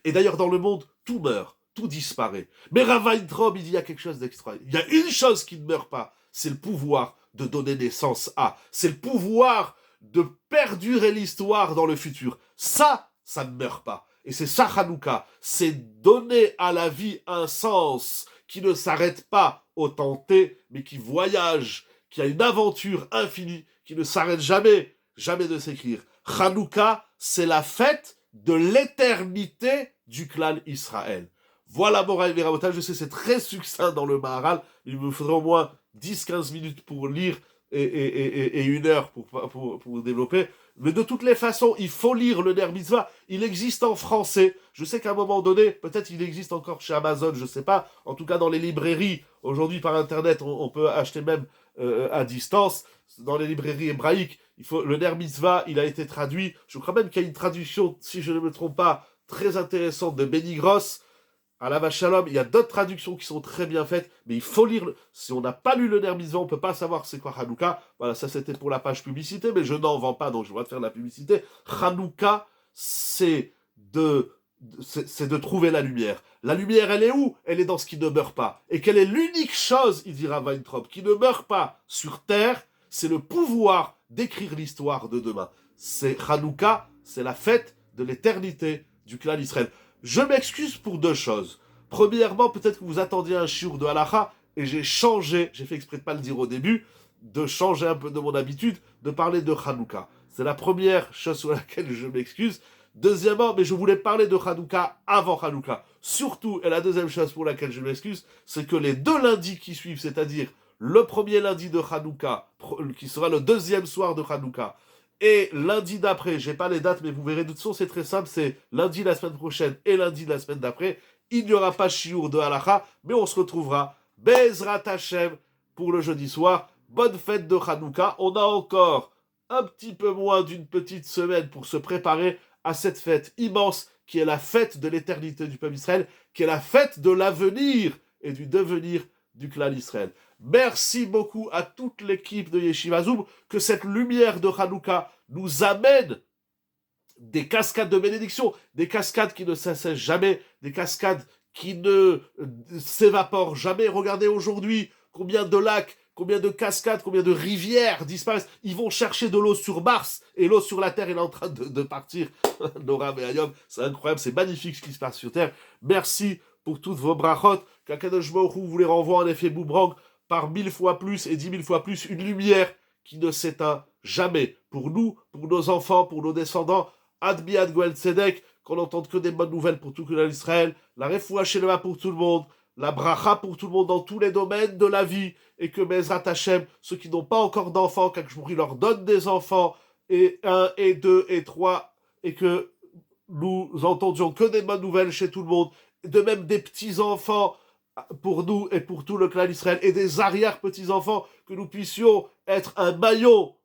Et d'ailleurs, dans le monde, tout meurt, tout disparaît. Mais Ravaïtrom, il dit, il y a quelque chose d'extra. Il y a une chose qui ne meurt pas, c'est le pouvoir de donner naissance à. C'est le pouvoir de perdurer l'histoire dans le futur. Ça ne meurt pas. Et c'est ça Hanouka, c'est donner à la vie un sens qui ne s'arrête pas au temps T, mais qui voyage, qui a une aventure infinie, qui ne s'arrête jamais, jamais de s'écrire. Hanouka, c'est la fête de l'éternité du clan Israël. Voilà Moraï Verabotal, je sais c'est très succinct dans le Maharal, il me faudra au moins 10-15 minutes pour lire et 1 heure pour développer. Mais de toutes les façons, il faut lire le Ner Mitzvah. Il existe en français. Je sais qu'à un moment donné, peut-être il existe encore chez Amazon, je ne sais pas. En tout cas, dans les librairies, aujourd'hui par Internet, on peut acheter même à distance. Dans les librairies hébraïques, le Ner Mitzvah, il a été traduit. Je crois même qu'il y a une traduction, si je ne me trompe pas, très intéressante de Benny Gross. À la Shalom, il y a d'autres traductions qui sont très bien faites, mais il faut lire. Si on n'a pas lu le Ner Mitzvah, on ne peut pas savoir c'est quoi Hanouka. Voilà, ça c'était pour la page publicité, mais je n'en vends pas, donc je vais te faire de la publicité. Hanouka, c'est de trouver la lumière. La lumière, elle est où? Elle est dans ce qui ne meurt pas. Et quelle est l'unique chose, il dira Weintraub, qui ne meurt pas sur terre, c'est le pouvoir d'écrire l'histoire de demain. C'est Hanouka, c'est la fête de l'éternité du clan Israël. Je m'excuse pour 2 choses. Premièrement, peut-être que vous attendiez un shiur de halacha et j'ai changé, j'ai fait exprès de ne pas le dire au début, de changer un peu de mon habitude, de parler de Hanouka. C'est la première chose sur laquelle je m'excuse. Deuxièmement, mais je voulais parler de Hanouka avant Hanouka. Surtout, et la deuxième chose pour laquelle je m'excuse, c'est que les 2 lundis qui suivent, c'est-à-dire le premier lundi de Hanouka, qui sera le 2e soir de Hanouka, et lundi d'après, j'ai pas les dates, mais vous verrez, de toute façon, c'est très simple, c'est lundi la semaine prochaine et lundi de la semaine d'après. Il n'y aura pas shiur de halacha, mais on se retrouvera Bezrat Hashem pour le jeudi soir. Bonne fête de Hanouka. On a encore un petit peu moins d'une petite semaine pour se préparer à cette fête immense qui est la fête de l'éternité du peuple Israël, qui est la fête de l'avenir et du devenir du clan Israël. Merci beaucoup à toute l'équipe de Yeshiva Zoom, que cette lumière de Hanouka nous amène des cascades de bénédiction, des cascades qui ne s'assèchent jamais, des cascades qui ne s'évaporent jamais. Regardez aujourd'hui combien de lacs, combien de cascades, combien de rivières disparaissent. Ils vont chercher de l'eau sur Mars et l'eau sur la Terre est en train de partir. Nora et Ayom, c'est incroyable, c'est magnifique ce qui se passe sur Terre. Merci pour toutes vos brachot, qu'Akadosh Baruch Hu vous les renvoie en effet boomerang par 1000 fois plus et 10 000 fois plus, une lumière qui ne s'éteint jamais. Pour nous, pour nos enfants, pour nos descendants, Ad Biad Goel Tzedek, qu'on n'entende que des bonnes nouvelles pour tout le clan Israël, la Refoua Shelema pour tout le monde, la bracha pour tout le monde dans tous les domaines de la vie, et que Bezrat Hashem, ceux qui n'ont pas encore d'enfants, qu'Akshmouri leur donne des enfants, et 1, et 2, et 3, et que nous entendions que des bonnes nouvelles chez tout le monde, de même des petits-enfants pour nous et pour tout le clan d'Israël, et des arrière-petits-enfants, que nous puissions être un maillon,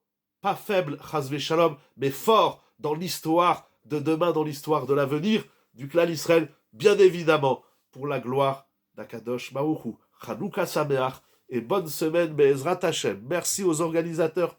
pas faible, chas shalom, mais fort dans l'histoire de demain, dans l'histoire de l'avenir du clan d'Israël, bien évidemment, pour la gloire d'Akadosh Baruch Hu. Chanukah Sameach et bonne semaine, Be'ezrat Hashem. Merci aux organisateurs